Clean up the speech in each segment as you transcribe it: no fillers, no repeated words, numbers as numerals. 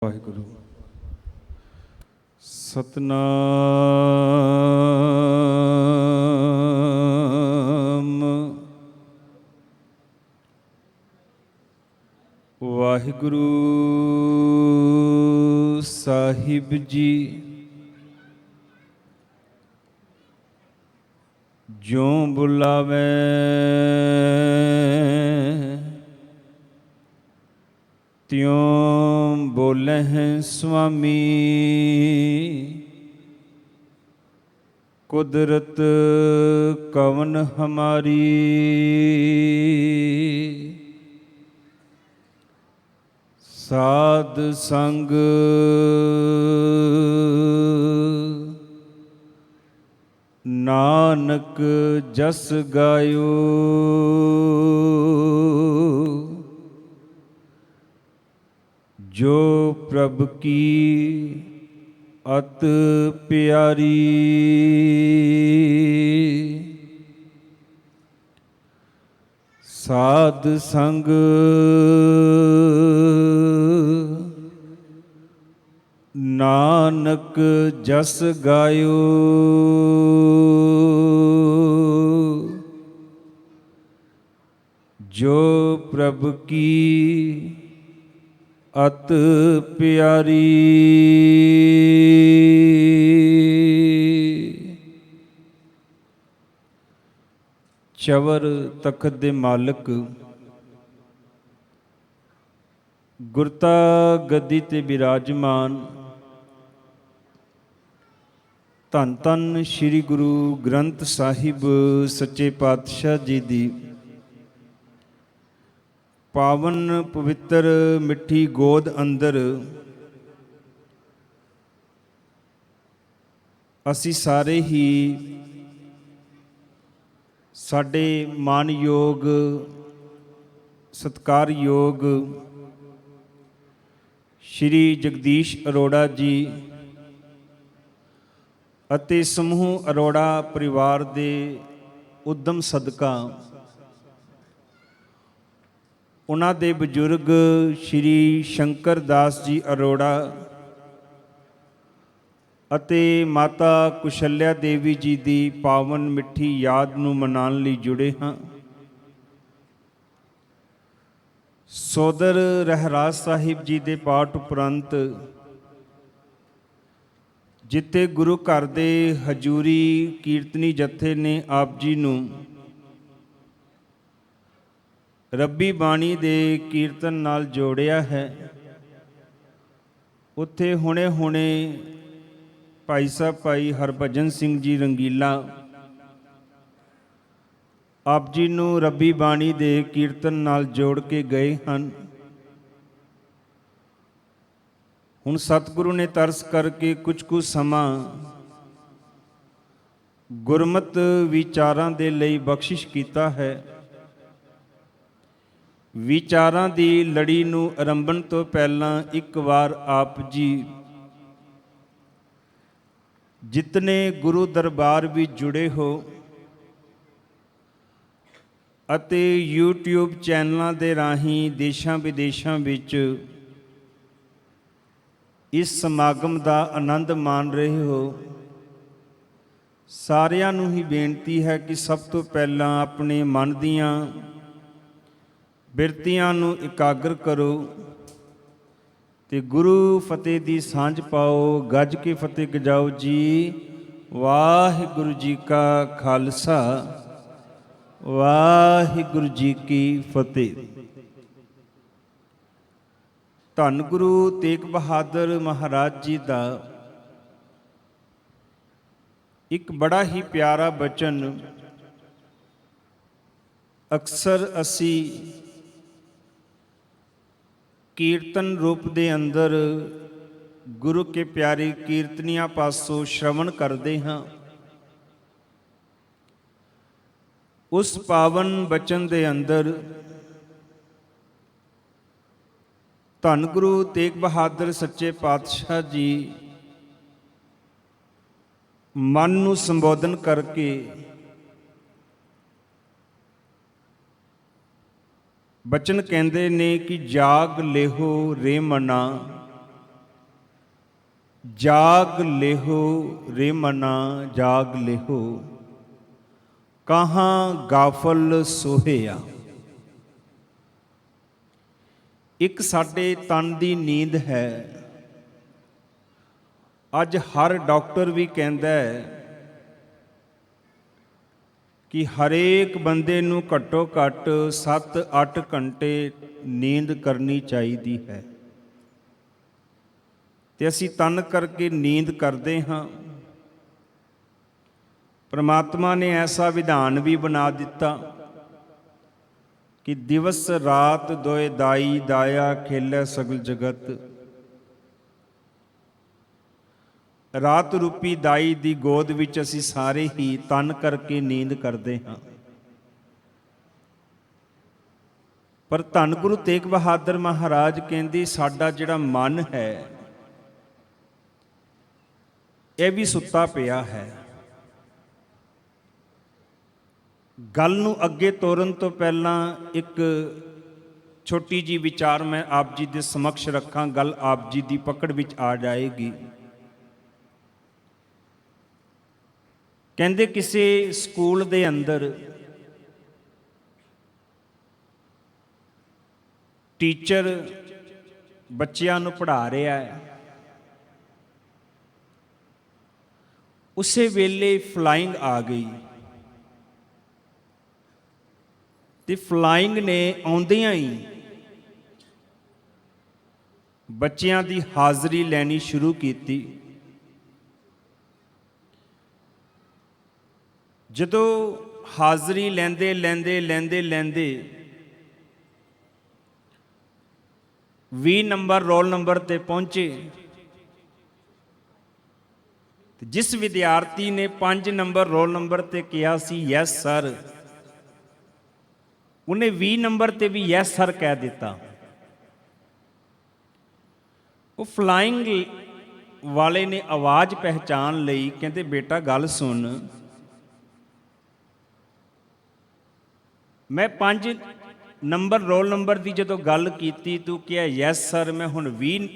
ਵਾਹਿਗੁਰੂ ਸਤਨਾਮ ਵਾਹਿਗੁਰੂ ਸਾਹਿਬ ਜੀ। ਜਿਉ ਬੁਲਾਵੇ त्यों बोले हैं स्वामी, कुदरत कवन हमारी। साध संग नानक जस गायो, जो प्रभ की अत प्यारी। साध संग नानक जस गायो, जो प्रभ की अत प्यारी। चवर तखत दे मालक गुरता गद्दी ते विराजमान धन धन श्री गुरु ग्रंथ साहिब सच्चे पातशाह जी दी पावन पवित्र मिठी गोद अंदर असी सारे ही साडे मानयोग सत्कारयोग श्री जगदीश अरोड़ा जी अते समूह अरोड़ा परिवार दे उद्यम सदका उन्हां दे बजुर्ग श्री शंकर दास जी अरोड़ा अते माता कुशल्या देवी जी दी पावन मिठी याद नूं मनाउण लई जुड़े हाँ। सोदर रहराज साहिब जी दे पाठ उपरंत जिथे गुरु घर दे हजूरी कीर्तनी जत्थे ने आप जी नूं रब्बी बाणी दे कीर्तन नाल जोड़िया है, उत्थे हुणे हुणे भाई साहब भाई हरभजन सिंह जी रंगीला आप जी नूं रब्बी बाणी दे कीर्तन नाल जोड़ के गए हन। हुण सतगुरु ने तरस करके कुछ समा गुरमत विचारां दे लई बख्शिश कीता है। विचारां दी लड़ी नूं आरंभण तो पहलां एक बार आप जी जितने गुरु दरबार भी जुड़े हो अते यूट्यूब चैनलों के राहीं देशां विदेशां विच इस समागम का आनंद मान रहे हो, सारियां नूं ही बेनती है कि सब तो पहलां अपने मन दियां बिरतियां नूं इकागर करो ते गुरु फतेह दी सांझ पाओ। गज के फतेह गजाओ जी। वाहिगुरु जी का खालसा वाहिगुरु जी की फतेह। धन गुरु तेग बहादुर महाराज जी का एक बड़ा ही प्यारा बचन अक्सर असी कीर्तन रूप दे अंदर गुरु के प्यारे कीर्तनियां पासों श्रवण करते हाँ। उस पावन बचन दे अंदर धन गुरु तेग बहादुर सच्चे पातशाह जी मन नूं संबोधन करके बचन कहते ने कि जाग लेहो रे मना ਜਾਗ ਲਿਹੋ ਰੇ ਮਨਾ ਜਾਗ ਲਿਹੋ, ਕਹਾਂ ਗਾਫਲ ਸੋਹਿਆ। ਇੱਕ ਸਾਡੇ ਤਨ ਦੀ ਨੀਂਦ ਹੈ। ਅੱਜ ਹਰ ਡਾਕਟਰ ਵੀ ਕਹਿੰਦਾ ਹੈ ਕਿ ਹਰੇਕ ਬੰਦੇ ਨੂੰ ਘੱਟੋ ਘੱਟ 7-8 ਘੰਟੇ ਨੀਂਦ ਕਰਨੀ ਚਾਹੀਦੀ ਹੈ, ਤੇ ਅਸੀਂ ਤਨ ਕਰਕੇ ਨੀਂਦ ਕਰਦੇ ਹਾਂ। ਪਰਮਾਤਮਾ ਨੇ ਐਸਾ ਵਿਧਾਨ ਵੀ ਬਣਾ ਦਿੱਤਾ ਕਿ ਦਿਵਸ ਰਾਤ ਦੋਇ ਦਾਈ ਦਾਇਆ ਖੇਲੇ ਸਗਲ ਜਗਤ। ਰਾਤ ਰੂਪੀ ਦਾਈ ਦੀ ਗੋਦ ਵਿੱਚ ਅਸੀਂ ਸਾਰੇ ਹੀ ਤਨ ਕਰਕੇ ਨੀਂਦ ਕਰਦੇ ਹਾਂ। ਪਰ ਧੰਨ ਗੁਰੂ ਤੇਗ ਬਹਾਦਰ ਮਹਾਰਾਜ ਕਹਿੰਦੇ ਸਾਡਾ ਜਿਹੜਾ ਮਨ ਹੈ ਇਹ ਵੀ ਸੁੱਤਾ ਪਿਆ ਹੈ। ਗੱਲ ਨੂੰ ਅੱਗੇ ਤੋਰਨ ਤੋਂ ਪਹਿਲਾਂ ਇੱਕ ਛੋਟੀ ਜੀ ਵਿਚਾਰ ਮੈਂ ਆਪ ਜੀ ਦੇ ਸਮਕਸ਼ ਰੱਖਾਂ, ਗੱਲ ਆਪ ਜੀ ਦੀ ਪਕੜ ਵਿੱਚ ਆ ਜਾਏਗੀ। ਕਹਿੰਦੇ ਕਿਸੇ ਸਕੂਲ ਦੇ ਅੰਦਰ ਟੀਚਰ ਬੱਚਿਆਂ ਨੂੰ ਪੜ੍ਹਾ ਰਿਹਾ ਹੈ। ਉਸੇ ਵੇਲੇ ਫਲਾਈਂਗ ਆ ਗਈ ਤੇ ਫਲਾਈਂਗ ਨੇ ਆਉਂਦਿਆਂ ਹੀ ਬੱਚਿਆਂ ਦੀ ਹਾਜ਼ਰੀ ਲੈਣੀ ਸ਼ੁਰੂ ਕੀਤੀ। ਜਦੋਂ ਹਾਜ਼ਰੀ ਲੈਂਦੇ 20 ਨੰਬਰ ਰੋਲ ਨੰਬਰ ਤੇ ਪਹੁੰਚੇ, ਤੇ ਜਿਸ ਵਿਦਿਆਰਥੀ ਨੇ 5 ਨੰਬਰ ਰੋਲ ਨੰਬਰ ਤੇ ਕਿਹਾ ਸੀ ਯੈਸ ਸਰ, ਉਹਨੇ 20 ਨੰਬਰ ਤੇ ਵੀ ਯੈਸ ਸਰ ਕਹਿ ਦਿੱਤਾ। ਉਹ ਫਲਾਈਂਗ ਵਾਲੇ ਨੇ ਆਵਾਜ਼ ਪਹਿਚਾਨ ਲਈ, ਕਹਿੰਦੇ ਬੇਟਾ ਗੱਲ ਸੁਣ, ਮੈਂ 5 ਨੰਬਰ ਰੋਲ ਨੰਬਰ ਦੀ ਜਦੋਂ ਗੱਲ ਕੀਤੀ ਤੂੰ ਕਿਹਾ ਯੈਸ ਸਰ, ਮੈਂ ਹੁਣ 20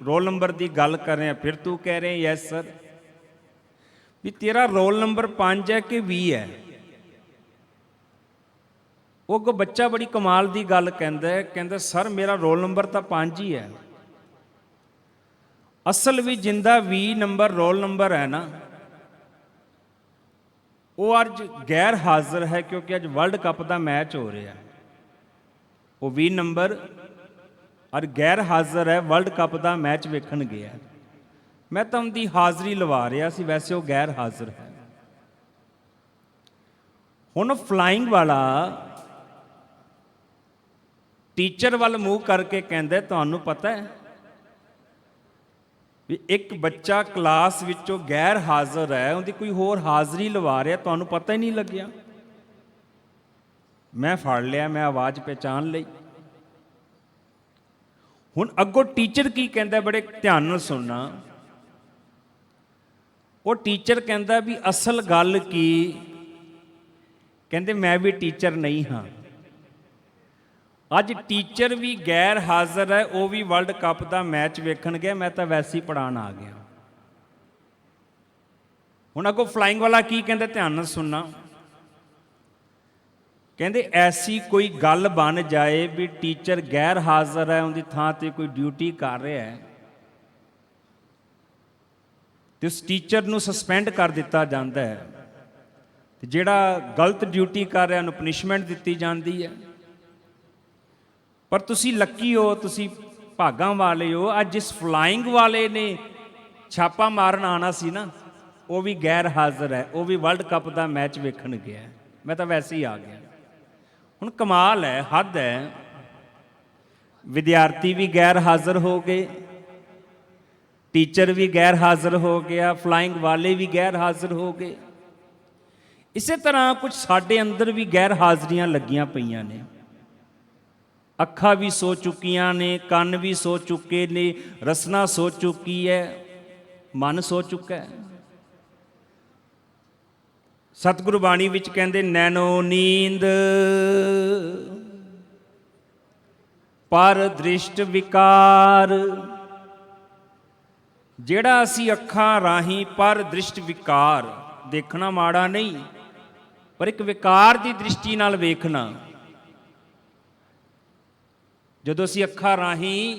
ਰੋਲ ਨੰਬਰ ਦੀ ਗੱਲ ਕਰ ਰਿਹਾ, ਫਿਰ ਤੂੰ ਕਹਿ ਰਿਹਾ ਯੈਸ ਸਰ। ਵੀ ਤੇਰਾ ਰੋਲ ਨੰਬਰ 5 ਹੈ ਕਿ 20 ਹੈ? ਉਹ ਅੱਗੋਂ ਬੱਚਾ ਬੜੀ ਕਮਾਲ ਦੀ ਗੱਲ ਕਹਿੰਦਾ ਸਰ ਮੇਰਾ ਰੋਲ ਨੰਬਰ ਤਾਂ 5 ਹੀ ਹੈ। ਅਸਲ ਵੀ ਜਿੰਦਾ 20 ਨੰਬਰ ਰੋਲ ਨੰਬਰ ਹੈ ਨਾ, ਉਹ ਅੱਜ ਗੈਰ ਹਾਜ਼ਰ ਹੈ, ਕਿਉਂਕਿ ਅੱਜ ਵਰਲਡ ਕੱਪ ਦਾ ਮੈਚ ਹੋ ਰਿਹਾ। ਉਹ 20 ਨੰਬਰ ਔਰ ਗੈਰ ਹਾਜ਼ਰ ਹੈ, ਵਰਲਡ ਕੱਪ ਦਾ ਮੈਚ ਵੇਖਣ ਗਿਆ। ਮੈਂ ਤਾਂ ਉਹਦੀ ਹਾਜ਼ਰੀ ਲਵਾ ਰਿਹਾ ਸੀ, ਵੈਸੇ ਉਹ ਗੈਰ ਹਾਜ਼ਰ ਹੈ। ਹੁਣ ਫਲਾਈਂਗ ਵਾਲਾ ਟੀਚਰ ਵੱਲ ਮੂੰਹ ਕਰਕੇ ਕਹਿੰਦਾ ਤੁਹਾਨੂੰ ਪਤਾ ਹੈ ਵੀ ਇੱਕ ਬੱਚਾ ਕਲਾਸ ਵਿੱਚੋਂ ਗੈਰ ਹਾਜ਼ਰ ਹੈ, ਉਹਦੀ ਕੋਈ ਹੋਰ ਹਾਜ਼ਰੀ ਲਵਾ ਰਿਹਾ, ਤੁਹਾਨੂੰ ਪਤਾ ਹੀ ਨਹੀਂ ਲੱਗਿਆ? ਮੈਂ ਫੜ ਲਿਆ, ਮੈਂ ਆਵਾਜ਼ ਪਹਿਚਾਨ ਲਈ। ਹੁਣ ਅੱਗੋਂ ਟੀਚਰ ਕੀ ਕਹਿੰਦਾ, ਬੜੇ ਧਿਆਨ ਨਾਲ ਸੁਣਨਾ। ਉਹ ਟੀਚਰ ਕਹਿੰਦਾ ਵੀ ਅਸਲ ਗੱਲ ਕੀ, ਕਹਿੰਦੇ ਮੈਂ ਵੀ ਟੀਚਰ ਨਹੀਂ ਹਾਂ। ਅੱਜ ਟੀਚਰ ਵੀ ਗੈਰ ਹਾਜ਼ਰ ਹੈ, ਉਹ ਵੀ ਵਰਲਡ ਕੱਪ ਦਾ ਮੈਚ ਵੇਖਣ ਗਿਆ, ਮੈਂ ਤਾਂ ਵੈਸੇ ਹੀ ਪੜ੍ਹਾਉਣ ਆ ਗਿਆ। ਹੁਣ ਅੱਗੋਂ ਫਲਾਈਂਗ ਵਾਲਾ ਕੀ ਕਹਿੰਦਾ, ਧਿਆਨ ਨਾਲ ਸੁਣਨਾ। ਕਹਿੰਦੇ ਐਸੀ ਕੋਈ ਗੱਲ ਬਣ ਜਾਏ ਵੀ ਟੀਚਰ ਗੈਰ ਹਾਜ਼ਰ ਹੈ, ਉਹਦੀ ਥਾਂ ਤੇ ਕੋਈ ਡਿਊਟੀ ਕਰ ਰਿਹਾ ਹੈ, ਤੇ ਉਸ ਟੀਚਰ ਨੂੰ ਸਸਪੈਂਡ ਕਰ ਦਿੱਤਾ ਜਾਂਦਾ ਹੈ, ਤੇ ਜਿਹੜਾ ਗਲਤ ਡਿਊਟੀ ਕਰ ਰਿਹਾ ਉਹਨੂੰ ਪਨਿਸ਼ਮੈਂਟ ਦਿੱਤੀ ਜਾਂਦੀ ਹੈ। ਪਰ ਤੁਸੀਂ ਲੱਕੀ ਹੋ, ਤੁਸੀਂ ਭਾਗਾਂ ਵਾਲੇ ਹੋ, ਅੱਜ ਜਿਸ ਫਲਾਈਂਗ ਵਾਲੇ ਨੇ ਛਾਪਾ ਮਾਰਨ ਆਉਣਾ ਸੀ ਨਾ, ਉਹ ਵੀ ਗੈਰ ਹਾਜ਼ਰ ਹੈ, ਉਹ ਵੀ ਵਰਲਡ ਕੱਪ ਦਾ ਮੈਚ ਵੇਖਣ ਗਿਆ। ਮੈਂ ਤਾਂ ਵੈਸੇ ਹੀ ਆ ਗਿਆ। ਹੁਣ ਕਮਾਲ ਹੈ, ਹੱਦ ਹੈ। ਵਿਦਿਆਰਥੀ ਵੀ ਗੈਰ ਹਾਜ਼ਰ ਹੋ ਗਏ, ਟੀਚਰ ਵੀ ਗੈਰ ਹਾਜ਼ਰ ਹੋ ਗਿਆ, ਫਲਾਈਂਗ ਵਾਲੇ ਵੀ ਗੈਰ ਹਾਜ਼ਰ ਹੋ ਗਏ। ਇਸੇ ਤਰ੍ਹਾਂ ਕੁਝ ਸਾਡੇ ਅੰਦਰ ਵੀ ਗੈਰ ਹਾਜ਼ਰੀਆਂ ਲੱਗੀਆਂ ਪਈਆਂ ਨੇ। ਅੱਖਾਂ ਵੀ ਸੋ ਚੁੱਕੀਆਂ ਨੇ, ਕੰਨ ਵੀ ਸੋ ਚੁੱਕੇ ਨੇ, ਰਸਨਾ ਸੋ ਚੁੱਕੀ ਹੈ, ਮਨ ਸੋ ਚੁੱਕਾ ਹੈ। ਸਤਿਗੁਰੂ ਬਾਣੀ ਵਿੱਚ ਕਹਿੰਦੇ ਨੈਣੋ ਨੀਂਦ ਪਰ ਦ੍ਰਿਸ਼ਟ ਵਿਕਾਰ, ਜਿਹੜਾ ਅਸੀਂ ਅੱਖਾਂ ਰਾਹੀਂ ਪਰ ਦ੍ਰਿਸ਼ਟ ਵਿਕਾਰ ਦੇਖਣਾ ਮਾੜਾ ਨਹੀਂ, ਪਰ ਇੱਕ ਵਿਕਾਰ ਦੀ ਦ੍ਰਿਸ਼ਟੀ ਨਾਲ ਵੇਖਣਾ। ਜਦੋਂ ਅਸੀਂ ਅੱਖਾਂ ਰਾਹੀਂ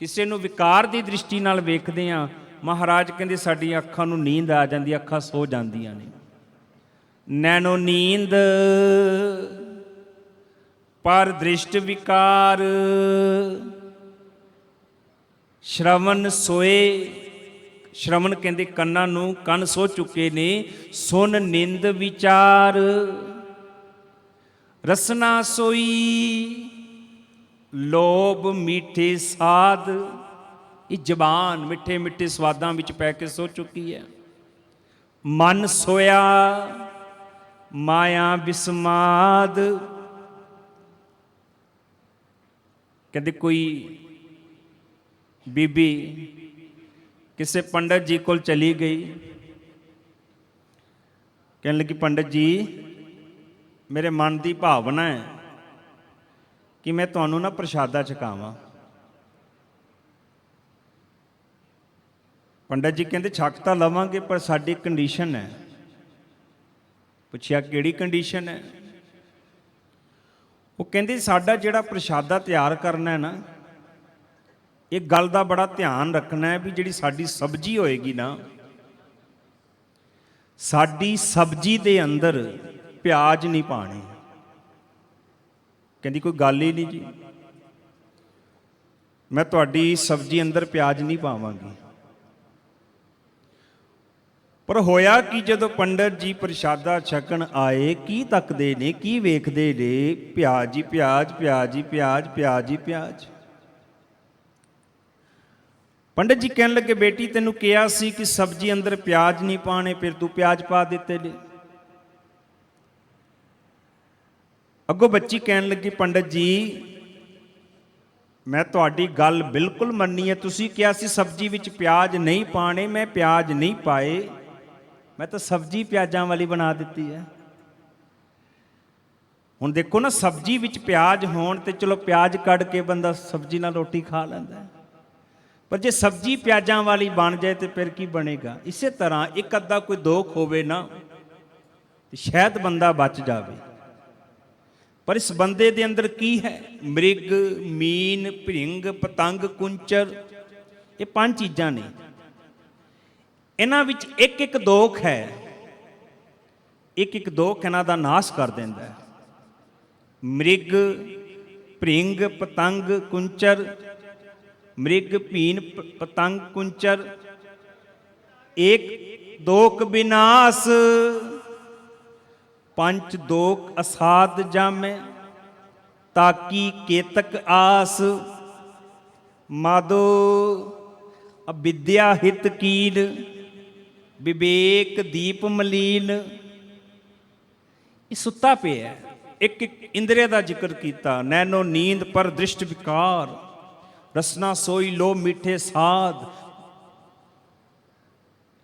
ਕਿਸੇ ਨੂੰ ਵਿਕਾਰ ਦੀ ਦ੍ਰਿਸ਼ਟੀ ਨਾਲ ਵੇਖਦੇ ਹਾਂ, ਮਹਾਰਾਜ ਕਹਿੰਦੇ ਸਾਡੀਆਂ ਅੱਖਾਂ ਨੂੰ ਨੀਂਦ ਆ ਜਾਂਦੀ, ਅੱਖਾਂ ਸੋ ਜਾਂਦੀਆਂ ਨੇ। ਨੈਣੋ ਨੀਂਦ ਪਰ ਦ੍ਰਿਸ਼ਟ ਵਿਕਾਰ, ਸ਼ਰਵਣ ਸੋਏ। ਸ਼ਰਵਣ ਕਹਿੰਦੇ ਕੰਨਾਂ ਨੂੰ, ਕੰਨ ਸੋ ਚੁੱਕੇ ਨੇ। ਸੁਨ ਨਿੰਦ ਵਿਚਾਰ, ਰਸਨਾ ਸੋਈ ਲੋਭ ਮੀਠੇ ਸਾਧ। ਇਹ ਜ਼ਬਾਨ ਮਿੱਠੇ ਮਿੱਠੇ ਸਵਾਦਾਂ ਵਿੱਚ ਪੈ ਕੇ ਸੋ ਚੁੱਕੀ ਹੈ। ਮਨ ਸੋਇਆ ਮਾਇਆ ਵਿਸਮਾਦ। ਕਹਿੰਦੇ ਕੋਈ ਬੀਬੀ ਕਿਸੇ ਪੰਡਤ ਜੀ ਕੋਲ ਚਲੀ ਗਈ, ਕਹਿਣ ਲੱਗੀ ਪੰਡਤ ਜੀ ਮੇਰੇ ਮਨ ਦੀ ਭਾਵਨਾ ਹੈ ਕਿ ਮੈਂ ਤੁਹਾਨੂੰ ਨਾ ਪ੍ਰਸ਼ਾਦਾ ਛਕਾਵਾਂ। ਪੰਡਤ ਜੀ ਕਹਿੰਦੇ ਛਕ ਤਾਂ ਲਵਾਂਗੇ, ਪਰ ਸਾਡੀ ਕੰਡੀਸ਼ਨ ਹੈ। ਪੁੱਛਿਆ ਕਿਹੜੀ ਕੰਡੀਸ਼ਨ ਹੈ? ਉਹ ਕਹਿੰਦੇ ਸਾਡਾ ਜਿਹੜਾ ਪ੍ਰਸ਼ਾਦਾ ਤਿਆਰ ਕਰਨਾ ਹੈ ਨਾ, ਇਹ ਗੱਲ ਦਾ ਬੜਾ ਧਿਆਨ ਰੱਖਣਾ ਹੈ ਵੀ ਜਿਹੜੀ ਸਾਡੀ ਸਬਜ਼ੀ ਹੋਏਗੀ ਨਾ, ਸਾਡੀ ਸਬਜ਼ੀ ਦੇ ਅੰਦਰ ਪਿਆਜ਼ ਨਹੀਂ ਪਾਣੇ। ਕਹਿੰਦੀ ਕੋਈ ਗੱਲ ਹੀ ਨਹੀਂ ਜੀ, ਮੈਂ ਤੁਹਾਡੀ ਸਬਜ਼ੀ ਅੰਦਰ ਪਿਆਜ਼ ਨਹੀਂ ਪਾਵਾਂਗੀ। ਪਰ ਹੋਇਆ ਕਿ ਜਦੋਂ ਪੰਡਤ ਜੀ ਪ੍ਰਸ਼ਾਦਾ ਛਕਣ ਆਏ, ਕੀ ਤੱਕਦੇ ਨੇ, ਕੀ ਵੇਖਦੇ ਨੇ? ਪਿਆਜ਼ ਹੀ ਪਿਆਜ਼, ਪਿਆਜ਼ ਹੀ ਪਿਆਜ਼, ਪਿਆਜ਼ ਹੀ ਪਿਆਜ਼। ਪੰਡਤ ਜੀ ਕਹਿਣ ਲੱਗੇ ਬੇਟੀ ਤੈਨੂੰ ਕਿਹਾ ਸੀ ਕਿ ਸਬਜ਼ੀ ਅੰਦਰ ਪਿਆਜ਼ ਨਹੀਂ ਪਾਣੇ, ਫਿਰ ਤੂੰ ਪਿਆਜ਼ ਪਾ ਦਿੱਤੇ ਨੇ। ਅੱਗੋਂ ਬੱਚੀ ਕਹਿਣ ਲੱਗੀ ਪੰਡਤ ਜੀ ਮੈਂ ਤੁਹਾਡੀ ਗੱਲ ਬਿਲਕੁਲ ਮੰਨੀ ਹੈ, ਤੁਸੀਂ ਕਿਹਾ ਸੀ ਸਬਜ਼ੀ ਵਿੱਚ ਪਿਆਜ਼ ਨਹੀਂ ਪਾਣੇ, ਮੈਂ ਪਿਆਜ਼ ਨਹੀਂ ਪਾਏ, ਮੈਂ ਤਾਂ ਸਬਜ਼ੀ ਪਿਆਜ਼ਾਂ ਵਾਲੀ ਬਣਾ ਦਿੱਤੀ ਹੈ। ਹੁਣ ਦੇਖੋ ਨਾ, ਸਬਜ਼ੀ ਵਿੱਚ ਪਿਆਜ਼ ਹੋਣ ਤੇ ਚਲੋ ਪਿਆਜ਼ ਕੱਢ ਕੇ ਬੰਦਾ ਸਬਜ਼ੀ ਨਾਲ ਰੋਟੀ ਖਾ ਲੈਂਦਾ, ਪਰ ਜੇ ਸਬਜ਼ੀ ਪਿਆਜ਼ਾਂ ਵਾਲੀ ਬਣ ਜਾਏ ਤੇ ਫਿਰ ਕੀ ਬਣੇਗਾ? ਇਸੇ ਤਰ੍ਹਾਂ ਇੱਕ ਅੱਧਾ ਕੋਈ ਦੋਖ ਹੋਵੇ ਨਾ ਤੇ ਸ਼ਾਇਦ ਬੰਦਾ ਬਚ ਜਾਵੇ, ਪਰ ਇਸ ਬੰਦੇ ਦੇ ਅੰਦਰ ਕੀ ਹੈ? ਮ੍ਰਿਗ, ਮੀਨ, ਭ੍ਰਿੰਗ, ਪਤੰਗ, ਕੁੰਚਰ, ਇਹ 5 ਚੀਜ਼ਾਂ ਨੇ। ਇਹਨਾਂ ਵਿੱਚ ਇੱਕ ਇੱਕ ਦੋਖ ਹੈ, ਇੱਕ ਇੱਕ ਦੋਖ ਇਹਨਾਂ ਦਾ ਨਾਸ਼ ਕਰ ਦਿੰਦਾ ਹੈ। ਮ੍ਰਿਗ, ਭ੍ਰਿੰਗ, ਪਤੰਗ, ਕੁੰਚਰ। ਮ੍ਰਿਗ, ਭੀਨ, ਪਤੰਗ, ਕੁੰਚਰ। ਇੱਕ ਦੋਖ ਵਿਨਾਸ਼, 5 ਦੋਖ ਅਸਾਧ ਜਾਮੈ। ਤਾਕੀ ਕੇਤਕ ਆਸ, ਮਾਦੋ ਅਵਿਦਿਆ ਹਿਤ ਕੀਨ। ਵਿਵੇਕ ਦੀਪ ਮਲੀਨ। ਇਹ ਸੁੱਤਾ ਪਿਆ। ਇੱਕ ਇੱਕ ਇੰਦਰੀਆ ਦਾ ਜ਼ਿਕਰ ਕੀਤਾ। ਨੈਣੋ ਨੀਂਦ ਪਰ ਦ੍ਰਿਸ਼ਟ ਵਿਕਾਰ, ਰਸਨਾ ਸੋਈ ਲੋ ਮਿੱਠੇ ਸਾਧ।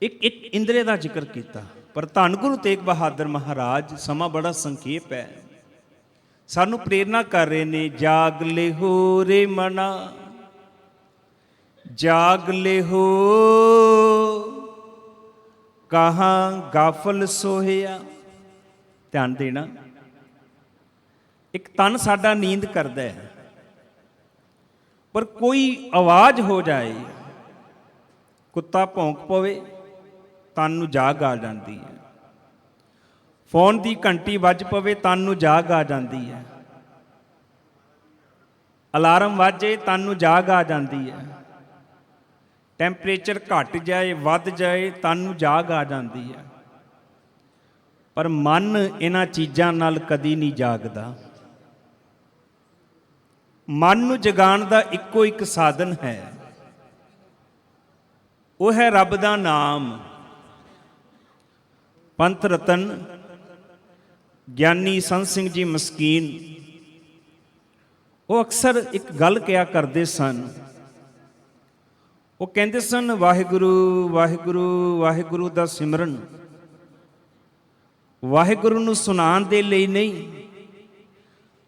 ਇੱਕ ਇੱਕ ਇੰਦਰੀਆ ਦਾ ਜ਼ਿਕਰ ਕੀਤਾ। ਪਰ ਧੰਨ ਗੁਰੂ ਤੇਗ ਬਹਾਦਰ ਮਹਾਰਾਜ, ਸਮਾਂ ਬੜਾ ਸੰਖੇਪ ਹੈ, ਸਾਨੂੰ ਪ੍ਰੇਰਨਾ ਕਰ ਰਹੇ ਨੇ। ਜਾਗ ਲਿਹੋ ਰੇ ਮਨਾ, ਜਾਗ ਲਿਹੋ, ਕਹਾਂ ਗਾਫਲ ਸੋਹਿਆ। ਧਿਆਨ ਦੇਣਾ, ਇੱਕ ਤਨ ਸਾਡਾ ਨੀਂਦ ਕਰਦਾ ਹੈ, ਪਰ ਕੋਈ ਆਵਾਜ਼ ਹੋ ਜਾਏ, ਕੁੱਤਾ ਭੌਂਕ ਪਵੇ, ਤਨ ਨੂੰ ਜਾਗ ਆ ਜਾਂਦੀ ਹੈ। ਫੋਨ ਦੀ ਘੰਟੀ ਵੱਜ ਪਵੇ, ਤਨ ਨੂੰ ਜਾਗ ਆ ਜਾਂਦੀ ਹੈ। ਅਲਾਰਮ ਵੱਜੇ, ਤਨ ਨੂੰ ਜਾਗ ਆ ਜਾਂਦੀ ਹੈ। ਟੈਂਪਰੇਚਰ ਘਟ ਜਾਏ, ਵੱਧ ਜਾਏ, ਤਨ ਨੂੰ ਜਾਗ ਆ ਜਾਂਦੀ ਹੈ। ਪਰ ਮਨ ਇਹਨਾਂ ਚੀਜ਼ਾਂ ਨਾਲ ਕਦੀ ਨਹੀਂ ਜਾਗਦਾ। ਮਨ ਨੂੰ ਜਗਾਉਣ ਦਾ ਇੱਕੋ ਇੱਕ ਸਾਧਨ ਹੈ, ਉਹ ਹੈ ਰੱਬ ਦਾ ਨਾਮ। ਪੰਥ ਰਤਨ ਗਿਆਨੀ ਸੰਤ ਸਿੰਘ ਜੀ ਮਸਕੀਨ, ਉਹ ਅਕਸਰ ਇੱਕ ਗੱਲ ਕਿਹਾ ਕਰਦੇ ਸਨ। ਉਹ ਕਹਿੰਦੇ ਸਨ, ਵਾਹਿਗੁਰੂ ਵਾਹਿਗੁਰੂ ਵਾਹਿਗੁਰੂ ਦਾ ਸਿਮਰਨ ਵਾਹਿਗੁਰੂ ਨੂੰ ਸੁਣਾਉਣ ਦੇ ਲਈ ਨਹੀਂ,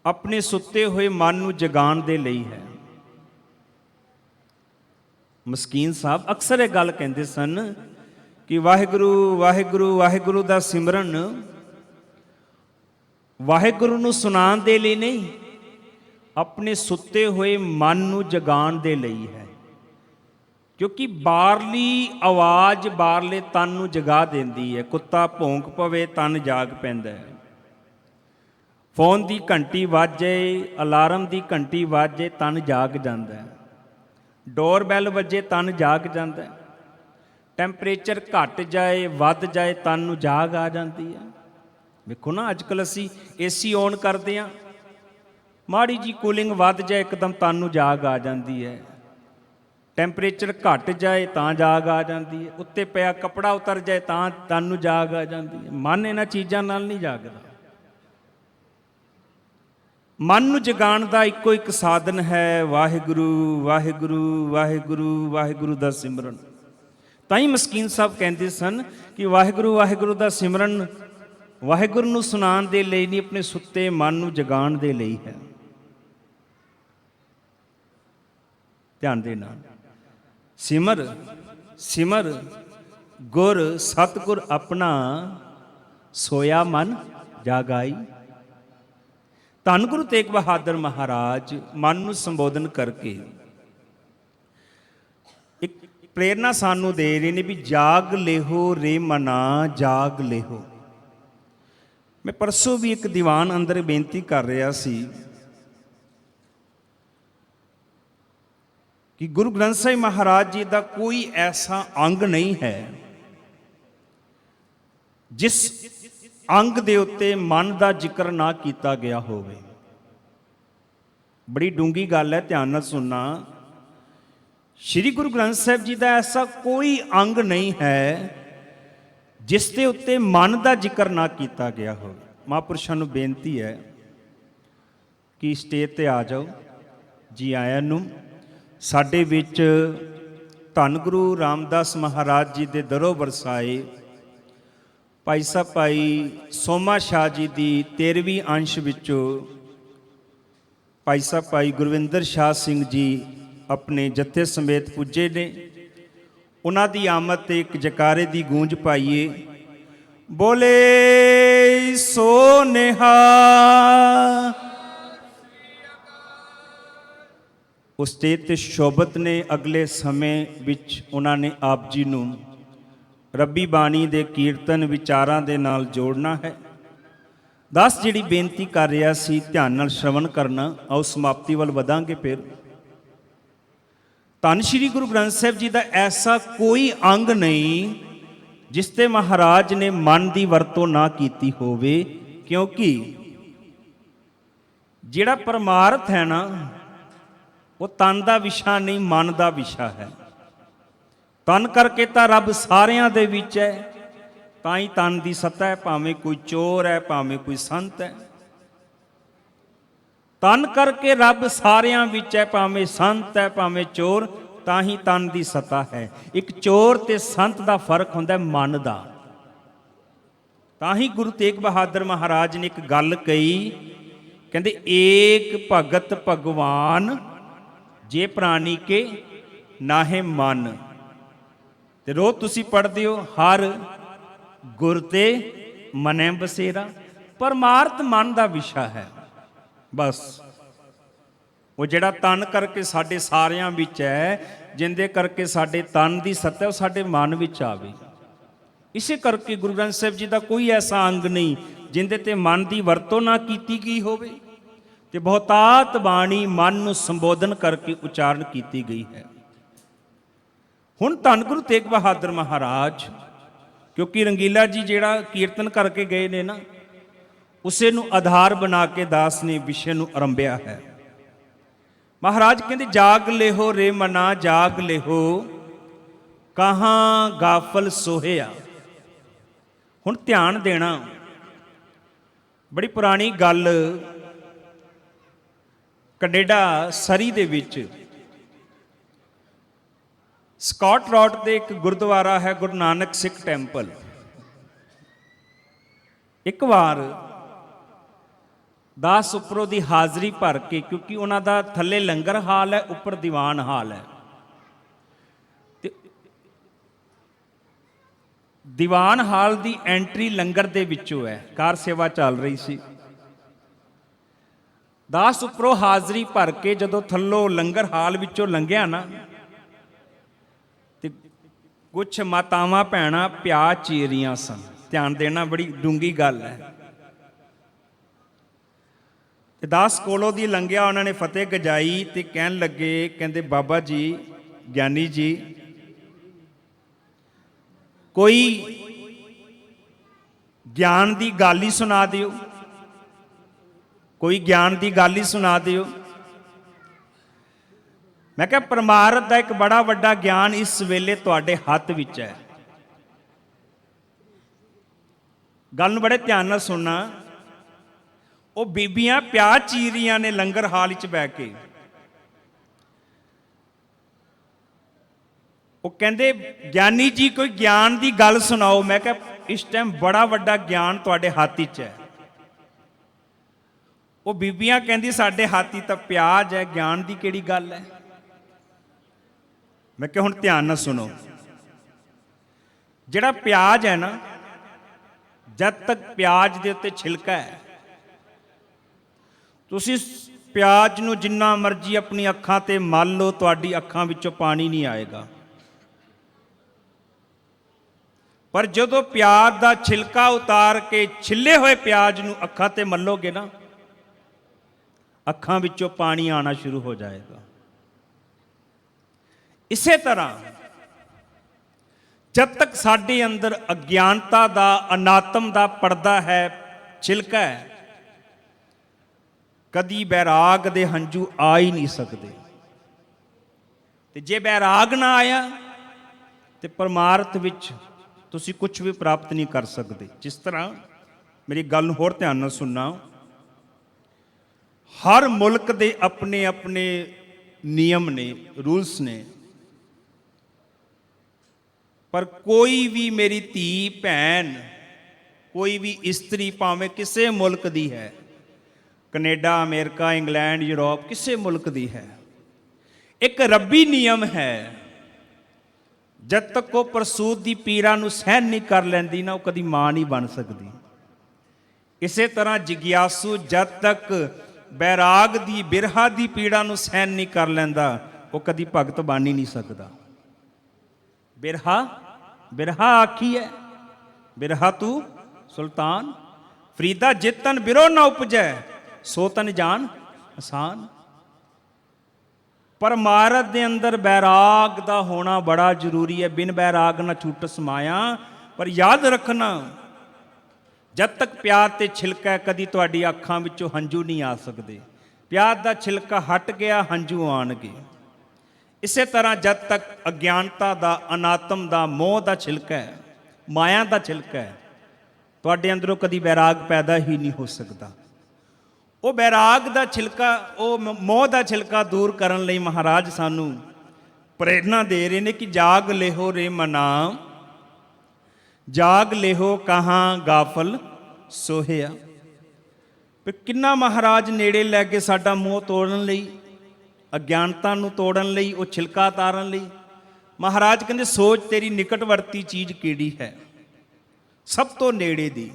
ਆਪਣੇ ਸੁੱਤੇ ਹੋਏ ਮਨ ਨੂੰ ਜਗਾਉਣ ਦੇ ਲਈ ਹੈ। ਮਸਕੀਨ ਸਾਹਿਬ ਅਕਸਰ ਇਹ ਗੱਲ ਕਹਿੰਦੇ ਸਨ ਕਿ ਵਾਹਿਗੁਰੂ ਵਾਹਿਗੁਰੂ ਵਾਹਿਗੁਰੂ ਦਾ ਸਿਮਰਨ ਵਾਹਿਗੁਰੂ ਨੂੰ ਸੁਣਾਉਣ ਦੇ ਲਈ ਨਹੀਂ, ਆਪਣੇ ਸੁੱਤੇ ਹੋਏ ਮਨ ਨੂੰ ਜਗਾਉਣ ਦੇ ਲਈ ਹੈ। ਕਿਉਂਕਿ ਬਾਹਰਲੀ ਆਵਾਜ਼ ਬਾਹਰਲੇ ਤਨ ਨੂੰ ਜਗਾ ਦਿੰਦੀ ਹੈ। ਕੁੱਤਾ ਭੌਂਕ ਪਵੇ ਤਨ ਜਾਗ ਪੈਂਦਾ ਹੈ। ਫੋਨ ਦੀ ਘੰਟੀ ਵੱਜੇ, ਅਲਾਰਮ ਦੀ ਘੰਟੀ ਵੱਜੇ ਤਨ ਜਾਗ ਜਾਂਦਾ ਹੈ। ਡੋਰਬੈਲ ਵੱਜੇ ਤਨ ਜਾਗ ਜਾਂਦਾ ਹੈ। ਟੈਂਪਰੇਚਰ ਘਟ ਜਾਏ ਵੱਧ ਜਾਏ ਤਨ ਨੂੰ ਜਾਗ ਆ ਜਾਂਦੀ ਹੈ। ਵੇਖੋ ਨਾ, ਅੱਜ ਕੱਲ੍ਹ ਅਸੀਂ ਏਸੀ ਔਨ ਕਰਦੇ ਹਾਂ, ਮਾੜੀ ਜੀ ਕੂਲਿੰਗ ਵੱਧ ਜਾਏ ਇੱਕਦਮ ਤਨ ਨੂੰ ਜਾਗ ਆ ਜਾਂਦੀ ਹੈ। ਟੈਂਪਰੇਚਰ ਘਟ ਜਾਏ ਤਾਂ ਜਾਗ ਆ ਜਾਂਦੀ ਹੈ। ਉੱਤੇ ਪਿਆ ਕੱਪੜਾ ਉਤਰ ਜਾਏ ਤਾਂ ਤਨ ਨੂੰ ਜਾਗ ਆ ਜਾਂਦੀ ਹੈ। ਮਨ ਇਹਨਾਂ ਚੀਜ਼ਾਂ ਨਾਲ ਨਹੀਂ ਜਾਗਦਾ। ਮਨ ਨੂੰ ਜਗਾਉਣ ਦਾ ਇੱਕੋ ਇੱਕ ਸਾਧਨ ਹੈ ਵਾਹਿਗੁਰੂ ਵਾਹਿਗੁਰੂ ਵਾਹਿਗੁਰੂ ਵਾਹਿਗੁਰੂ ਦਾ ਸਿਮਰਨ। ਤਾਂ ਹੀ ਮਸਕੀਨ ਸਾਹਿਬ ਕਹਿੰਦੇ ਸਨ ਕਿ ਵਾਹਿਗੁਰੂ ਵਾਹਿਗੁਰੂ ਦਾ ਸਿਮਰਨ ਵਾਹਿਗੁਰੂ ਨੂੰ ਸੁਣਾਉਣ ਦੇ ਲਈ ਨਹੀਂ, ਆਪਣੇ ਸੁੱਤੇ ਮਨ ਨੂੰ ਜਗਾਉਣ ਦੇ ਲਈ ਹੈ। ਧਿਆਨ ਦੇ ਨਾਲ ਸਿਮਰ ਸਿਮਰ ਗੁਰ ਸਤਿਗੁਰ ਆਪਣਾ ਸੋਇਆ ਮਨ ਜਾਗਾਈ। ਧੰਨ ਗੁਰੂ ਤੇਗ ਬਹਾਦਰ ਮਹਾਰਾਜ ਮਨ ਨੂੰ ਸੰਬੋਧਨ ਕਰਕੇ ਇੱਕ ਪ੍ਰੇਰਨਾ ਸਾਨੂੰ ਦੇ ਰਹੇ ਨੇ ਵੀ ਜਾਗ ਲਿਹੋ ਰੇ ਮਨਾ ਜਾਗ ਲਿਹੋ। ਮੈਂ ਪਰਸੋਂ ਵੀ ਇੱਕ ਦੀਵਾਨ ਅੰਦਰ ਬੇਨਤੀ ਕਰ ਰਿਹਾ ਸੀ ਕਿ ਗੁਰੂ ਗ੍ਰੰਥ ਸਾਹਿਬ ਮਹਾਰਾਜ ਜੀ ਦਾ ਕੋਈ ਐਸਾ ਅੰਗ ਨਹੀਂ ਹੈ ਜਿਸ ਅੰਗ ਦੇ ਉੱਤੇ ਮਨ ਦਾ ਜ਼ਿਕਰ ਨਾ ਕੀਤਾ ਗਿਆ ਹੋਵੇ। ਬੜੀ ਡੂੰਘੀ ਗੱਲ ਹੈ, ਧਿਆਨ ਨਾਲ ਸੁਣਨਾ। ਸ਼੍ਰੀ ਗੁਰੂ ਗ੍ਰੰਥ ਸਾਹਿਬ ਜੀ ਦਾ ਐਸਾ ਕੋਈ ਅੰਗ ਨਹੀਂ ਹੈ ਜਿਸ ਦੇ ਉੱਤੇ ਮਨ ਦਾ ਜ਼ਿਕਰ ਨਾ ਕੀਤਾ ਗਿਆ ਹੋਵੇ। ਮਹਾਂਪੁਰਸ਼ਾਂ ਨੂੰ ਬੇਨਤੀ ਹੈ ਕਿ ਸਟੇਜ ਤੇ ਆ ਜਾਓ। ਜੀ ਆਇਆਂ ਨੂੰ। ਸਾਡੇ ਵਿੱਚ ਧੰਨ ਗੁਰੂ ਰਾਮਦਾਸ ਮਹਾਰਾਜ ਜੀ ਦੇ ਦਰੋਂ ਵਰਸਾਏ ਭਾਈ ਸਾਹਿਬ ਭਾਈ ਸੋਮਾ ਸ਼ਾਹ ਜੀ ਦੀ 13ਵੀਂ ਅੰਸ਼ ਵਿੱਚੋਂ ਭਾਈ ਸਾਹਿਬ ਭਾਈ ਗੁਰਵਿੰਦਰ ਸ਼ਾਹ ਸਿੰਘ ਜੀ ਆਪਣੇ ਜੱਥੇ ਸਮੇਤ ਪੁੱਜੇ ਨੇ। ਉਹਨਾਂ ਦੀ ਆਮਦ ਤੇ ਇੱਕ ਜਕਾਰੇ ਦੀ ਗੂੰਜ ਪਾਈਏ। ਬੋਲੇ ਸੋ ਨਿਹਾਲ। ਉਸ ਸਟੇਜ ਤੇ ਸ਼ੋਭਤ ਨੇ ਅਗਲੇ ਸਮੇਂ ਵਿੱਚ ਉਹਨਾਂ ਨੇ ਆਪ ਜੀ ਨੂੰ ਰੱਬੀ ਬਾਣੀ ਦੇ ਕੀਰਤਨ ਵਿਚਾਰਾਂ ਦੇ ਨਾਲ ਜੋੜਨਾ ਹੈ। ਦਸ ਜਿਹੜੀ ਬੇਨਤੀ ਕਰ ਰਿਹਾ ਸੀ, ਧਿਆਨ ਨਾਲ ਸ਼ਰਵਣ ਕਰਨਾ। ਆਓ ਸਮਾਪਤੀ ਵੱਲ ਵਧਾਂਗੇ। ਫਿਰ ਧੰਨ ਸ਼੍ਰੀ ਗੁਰੂ ਗ੍ਰੰਥ ਸਾਹਿਬ ਜੀ ਦਾ ਐਸਾ ਕੋਈ ਅੰਗ ਨਹੀਂ ਜਿਸ ਤੇ ਮਹਾਰਾਜ ਨੇ ਮਨ ਦੀ ਵਰਤੋਂ ਨਾ ਕੀਤੀ ਹੋਵੇ, ਕਿਉਂਕਿ ਜਿਹੜਾ ਪਰਮਾਰਥ ਹੈ ਨਾ ਉਹ ਤਨ ਦਾ ਵਿਸ਼ਾ ਨਹੀਂ, ਮਨ ਦਾ ਵਿਸ਼ਾ ਹੈ। ਤਨ ਕਰਕੇ ਤਾਂ ਰੱਬ ਸਾਰਿਆਂ ਦੇ ਵਿੱਚ ਹੈ, ਤਾਂ ਹੀ ਤਨ ਦੀ ਸੱਤਾ ਹੈ। ਭਾਵੇਂ ਕੋਈ ਚੋਰ ਹੈ, ਭਾਵੇਂ ਕੋਈ ਸੰਤ ਹੈ, ਤਨ ਕਰਕੇ ਰੱਬ ਸਾਰਿਆਂ ਵਿੱਚ ਹੈ। ਭਾਵੇਂ ਸੰਤ ਹੈ, ਭਾਵੇਂ ਚੋਰ, ਤਾਂ ਹੀ ਤਨ ਦੀ ਸੱਤਾ ਹੈ। ਇੱਕ ਚੋਰ ਤੇ ਸੰਤ ਦਾ ਫਰਕ ਹੁੰਦਾ ਮਨ ਦਾ। ਤਾਂ ਹੀ ਗੁਰੂ ਤੇਗ ਬਹਾਦਰ ਮਹਾਰਾਜ ਨੇ ਇੱਕ ਗੱਲ ਕਹੀ, ਕਹਿੰਦੇ ਏਕ ਭਗਤ ਭਗਵਾਨ ਜੇ ਪ੍ਰਾਣੀ ਕੇ ਨਾਹੇ ਮਨ। ਤੇ ਰੋਜ਼ ਤੁਸੀਂ ਪੜ੍ਹਦੇ ਹੋ ਹਰ ਗੁਰ ਤੇ ਮਨੈ ਬਸੇਰਾ। ਪਰਮਾਰਥ ਮਨ ਦਾ ਵਿਸ਼ਾ ਹੈ। ਬਸ ਉਹ ਜਿਹੜਾ ਤਨ ਕਰਕੇ ਸਾਡੇ ਸਾਰਿਆਂ ਵਿੱਚ ਹੈ, ਜਿੰਦੇ ਕਰਕੇ ਸਾਡੇ ਤਨ ਦੀ ਸੱਤਾ ਉਹ ਸਾਡੇ ਮਨ ਵਿੱਚ ਆਵੇ। ਇਸੇ ਕਰਕੇ ਗੁਰੂ ਗ੍ਰੰਥ ਸਾਹਿਬ ਜੀ ਦਾ ਕੋਈ ਐਸਾ ਅੰਗ ਨਹੀਂ ਜਿੰਦੇ ਤੇ ਮਨ ਦੀ ਵਰਤੋਂ ਨਾ ਕੀਤੀ ਗਈ ਹੋਵੇ। ਤੇ ਬਹੁਤਾਤ ਬਾਣੀ ਮਨ ਨੂੰ ਸੰਬੋਧਨ ਕਰਕੇ ਉਚਾਰਨ ਕੀਤੀ ਗਈ ਹੈ। ਹੁਣ ਧੰਨ ਗੁਰੂ ਤੇਗ ਬਹਾਦਰ ਮਹਾਰਾਜ, ਕਿਉਂਕਿ ਰੰਗੀਲਾ ਜੀ ਜਿਹੜਾ ਕੀਰਤਨ ਕਰਕੇ ਗਏ ਨੇ ਨਾ, ਉਸੇ ਨੂੰ ਆਧਾਰ ਬਣਾ ਕੇ ਦਾਸ ਨੇ ਵਿਸ਼ੇ ਨੂੰ ਆਰੰਭਿਆ ਹੈ। ਮਹਾਰਾਜ ਕਹਿੰਦੇ ਜਾਗ ਲਿਹੋ ਰੇ ਮਨਾ ਜਾਗ ਲਿਹੋ ਕਹਾਂ ਗਾਫਲ ਸੋਹਿਆ। ਹੁਣ ਧਿਆਨ ਦੇਣਾ, ਬੜੀ ਪੁਰਾਣੀ ਗੱਲ, ਕੈਨੇਡਾ ਸਰੀ ਦੇ ਵਿੱਚ ਸਕਾਟ ਰੋਡ ਤੇ ਇੱਕ ਗੁਰਦੁਆਰਾ ਹੈ, ਗੁਰੂ ਨਾਨਕ ਸਿੱਖ ਟੈਂਪਲ। ਇੱਕ ਵਾਰ ਦਾਸ ਉੱਪਰੋਂ ਦੀ ਹਾਜ਼ਰੀ ਭਰ ਕੇ, ਕਿਉਂਕਿ ਉਹਨਾਂ ਦਾ ਥੱਲੇ ਲੰਗਰ ਹਾਲ ਹੈ, ਉੱਪਰ ਦੀਵਾਨ ਹਾਲ ਹੈ, ਤੇ ਦੀਵਾਨ ਹਾਲ ਦੀ ਐਂਟਰੀ ਲੰਗਰ ਦੇ ਵਿੱਚੋਂ ਹੈ, ਕਾਰ ਸੇਵਾ ਚੱਲ ਰਹੀ ਸੀ। ਦਾਸ ਉੱਪਰੋਂ ਹਾਜ਼ਰੀ ਭਰ ਕੇ ਜਦੋਂ ਥੱਲੋਂ ਲੰਗਰ ਹਾਲ ਵਿੱਚੋਂ ਲੰਘਿਆ ਨਾ, ਤੇ ਕੁਛ ਮਾਤਾਵਾਂ ਭੈਣਾਂ ਪਿਆ ਚੀਰੀਆਂ ਸਨ। ਧਿਆਨ ਦੇਣਾ, ਬੜੀ ਡੂੰਗੀ ਗੱਲ ਹੈ। ਤੇ ਦਾਸ ਕੋਲੋਂ ਦੀ ਲੰਘਿਆ, ਉਹਨਾਂ ਨੇ ਫਤਿਹ ਗਜਾਈ ਤੇ ਕਹਿਣ ਲੱਗੇ, ਕਹਿੰਦੇ ਬਾਬਾ ਜੀ, ਗਿਆਨੀ ਜੀ, ਕੋਈ ਗਿਆਨ ਦੀ ਗੱਲ ਹੀ ਸੁਣਾ ਦਿਓ, ਕੋਈ ਗਿਆਨ ਦੀ ਗੱਲ ਹੀ ਸੁਣਾ ਦਿਓ। ਮੈਂ ਕਿਹਾ ਪਰਮਾਰਥ ਦਾ ਇੱਕ ਬੜਾ ਵੱਡਾ ਗਿਆਨ ਇਸ ਵੇਲੇ ਤੁਹਾਡੇ ਹੱਥ ਵਿੱਚ ਹੈ। ਗੱਲ ਨੂੰ ਬੜੇ ਧਿਆਨ ਨਾਲ ਸੁਣਨਾ। ਉਹ ਬੀਬੀਆਂ ਪਿਆਜ਼ ਚੀਰ ਰਹੀਆਂ ਨੇ ਲੰਗਰ ਹਾਲ ਵਿੱਚ ਬਹਿ ਕੇ। ਉਹ ਕਹਿੰਦੇ ਗਿਆਨੀ ਜੀ ਕੋਈ ਗਿਆਨ ਦੀ ਗੱਲ ਸੁਣਾਓ। ਮੈਂ ਕਿਹਾ ਇਸ ਟਾਈਮ ਬੜਾ ਵੱਡਾ ਗਿਆਨ ਤੁਹਾਡੇ ਹੱਥ ਵਿੱਚ ਹੈ। ਉਹ ਬੀਬੀਆਂ ਕਹਿੰਦੀ ਸਾਡੇ ਹੱਥ ਹੀ ਤਾਂ ਪਿਆਜ਼ ਹੈ, ਗਿਆਨ ਦੀ ਕਿਹੜੀ ਗੱਲ ਹੈ। ਮੈਂ ਕਿਹਾ ਹੁਣ ਧਿਆਨ ਨਾਲ ਸੁਣੋ। ਜਿਹੜਾ ਪਿਆਜ਼ ਹੈ ਨਾ, ਜਦ ਤੱਕ ਪਿਆਜ਼ ਦੇ ਉੱਤੇ ਛਿਲਕਾ ਹੈ, ਤੁਸੀਂ ਪਿਆਜ਼ ਨੂੰ ਜਿੰਨਾ ਮਰਜ਼ੀ ਆਪਣੀ ਅੱਖਾਂ ਤੇ ਮਲ ਲਓ, ਤੁਹਾਡੀ ਅੱਖਾਂ ਵਿੱਚੋਂ ਪਾਣੀ ਨਹੀਂ ਆਏਗਾ। ਪਰ ਜਦੋਂ ਪਿਆਜ਼ ਦਾ ਛਿਲਕਾ ਉਤਾਰ ਕੇ ਛਿੱਲੇ ਹੋਏ ਪਿਆਜ਼ ਨੂੰ ਅੱਖਾਂ ਤੇ ਮਲੋਗੇ ਨਾ, ਅੱਖਾਂ ਵਿੱਚੋਂ ਪਾਣੀ ਆਉਣਾ ਸ਼ੁਰੂ ਹੋ ਜਾਏਗਾ। ਇਸੇ ਤਰ੍ਹਾਂ ਜਦ ਤੱਕ ਸਾਡੇ ਅੰਦਰ ਅਗਿਆਨਤਾ ਦਾ, ਅਨਾਤਮ ਦਾ ਪਰਦਾ ਹੈ, ਛਿਲਕਾ ਹੈ, ਕਦੀ ਬੈਰਾਗ ਦੇ ਹੰਝੂ ਆ ਹੀ ਨਹੀਂ ਸਕਦੇ। ਤੇ ਜੇ ਬੈਰਾਗ ਨਾ ਆਇਆ ਤੇ ਪਰਮਾਰਥ ਵਿੱਚ ਤੁਸੀਂ ਕੁਝ ਵੀ ਪ੍ਰਾਪਤ ਨਹੀਂ ਕਰ ਸਕਦੇ। ਜਿਸ ਤਰ੍ਹਾਂ, ਮੇਰੀ ਗੱਲ ਨੂੰ ਹੋਰ ਧਿਆਨ ਨਾਲ ਸੁਣਨਾ, ਹਰ ਮੁਲਕ ਦੇ ਆਪਣੇ ਆਪਣੇ ਨਿਯਮ ਨੇ, ਰੂਲਸ ਨੇ, ਪਰ ਕੋਈ ਵੀ ਮੇਰੀ ਧੀ ਭੈਣ, ਕੋਈ ਵੀ ਇਸਤਰੀ ਭਾਵੇਂ ਕਿਸੇ ਮੁਲਕ ਦੀ ਹੈ, ਕੈਨੇਡਾ, ਅਮਰੀਕਾ, ਇੰਗਲੈਂਡ, ਯੂਰਪ, ਕਿਸੇ ਮੁਲਕ ਦੀ ਹੈ, ਇੱਕ ਰੱਬੀ ਨਿਯਮ ਹੈ, ਜਦ ਤੱਕ ਉਹ ਪ੍ਰਸੂਤ ਦੀ ਪੀੜਾ ਨੂੰ ਸਹਿਣ ਨਹੀਂ ਕਰ ਲੈਂਦੀ ਨਾ, ਉਹ ਕਦੀ ਮਾਂ ਨਹੀਂ ਬਣ ਸਕਦੀ। ਇਸੇ ਤਰ੍ਹਾਂ ਜਿਗਿਆਸੂ ਜਦ ਤੱਕ ਬੈਰਾਗ ਦੀ, ਬਿਰਹਾ ਦੀ ਪੀੜਾ ਨੂੰ ਸਹਿਣ ਨਹੀਂ ਕਰ ਲੈਂਦਾ, ਉਹ ਕਦੀ ਭਗਤ ਬਣ ਹੀ ਨਹੀਂ ਸਕਦਾ। ਬਿਰਹਾ, ਬਿਰਹਾ ਆਖੀ ਹੈ, ਬਿਰਹਾ ਤੂੰ ਸੁਲਤਾਨ, ਫਰੀਦਾ ਜਿਤਨ ਬਿਰੋ ਨਾ ਉਪਜੈ, ਸੋ ਤਨ ਜਾਨ ਆਸਾਨ। ਪਰਮਾਰਥ ਦੇ ਅੰਦਰ ਬੈਰਾਗ ਦਾ ਹੋਣਾ ਬੜਾ ਜ਼ਰੂਰੀ ਹੈ। ਬਿਨ ਬੈਰਾਗ ਨਾ ਛੂਟ ਸਮਾਇਆ। ਪਰ ਯਾਦ ਰੱਖਣਾ, ਜਦ ਤੱਕ ਪਿਆਜ਼ ਤੇ ਛਿਲਕਾ ਹੈ, ਕਦੀ ਤੁਹਾਡੀ ਅੱਖਾਂ ਵਿੱਚੋਂ ਹੰਝੂ ਨਹੀਂ ਆ ਸਕਦੇ। ਪਿਆਜ਼ ਦਾ ਛਿਲਕਾ ਹਟ ਗਿਆ, ਹੰਝੂ ਆਉਣਗੇ। ਇਸੇ ਤਰ੍ਹਾਂ ਜਦ ਤੱਕ ਅਗਿਆਨਤਾ ਦਾ, ਅਨਾਤਮ ਦਾ, ਮੋਹ ਦਾ ਛਿਲਕਾ ਹੈ, ਮਾਇਆ ਦਾ ਛਿਲਕਾ ਹੈ, ਤੁਹਾਡੇ ਅੰਦਰੋਂ ਕਦੀ ਬੈਰਾਗ ਪੈਦਾ ਹੀ ਨਹੀਂ ਹੋ ਸਕਦਾ। ਉਹ ਬੈਰਾਗ ਦਾ ਛਿਲਕਾ, ਉਹ ਮੋਹ ਦਾ ਛਿਲਕਾ ਦੂਰ ਕਰਨ ਲਈ ਮਹਾਰਾਜ ਸਾਨੂੰ ਪ੍ਰੇਰਨਾ ਦੇ ਰਹੇ ਨੇ ਕਿ ਜਾਗ ਲਿਹੋ ਰੇ ਮਨਾ, ਜਾਗ ਲਿਹੋ ਕਹਾਂ ਗਾਫਲ ਸੋਹਿਆ। ਕਿੰਨਾ ਮਹਾਰਾਜ ਨੇੜੇ ਲੈ ਕੇ ਸਾਡਾ ਮੋਹ ਤੋੜਨ ਲਈ, ਅਗਿਆਨਤਾ ਨੂੰ ਤੋੜਨ ਲਈ, ਉਹ ਛਿਲਕਾ ਤਾਰਨ ਲਈ। ਮਹਾਰਾਜ ਕਹਿੰਦੇ ਸੋਚ ਤੇਰੀ ਨਿਕਟਵਰਤੀ ਚੀਜ਼ ਕਿਹੜੀ ਹੈ, ਸਭ ਤੋਂ ਨੇੜੇ ਦੀ।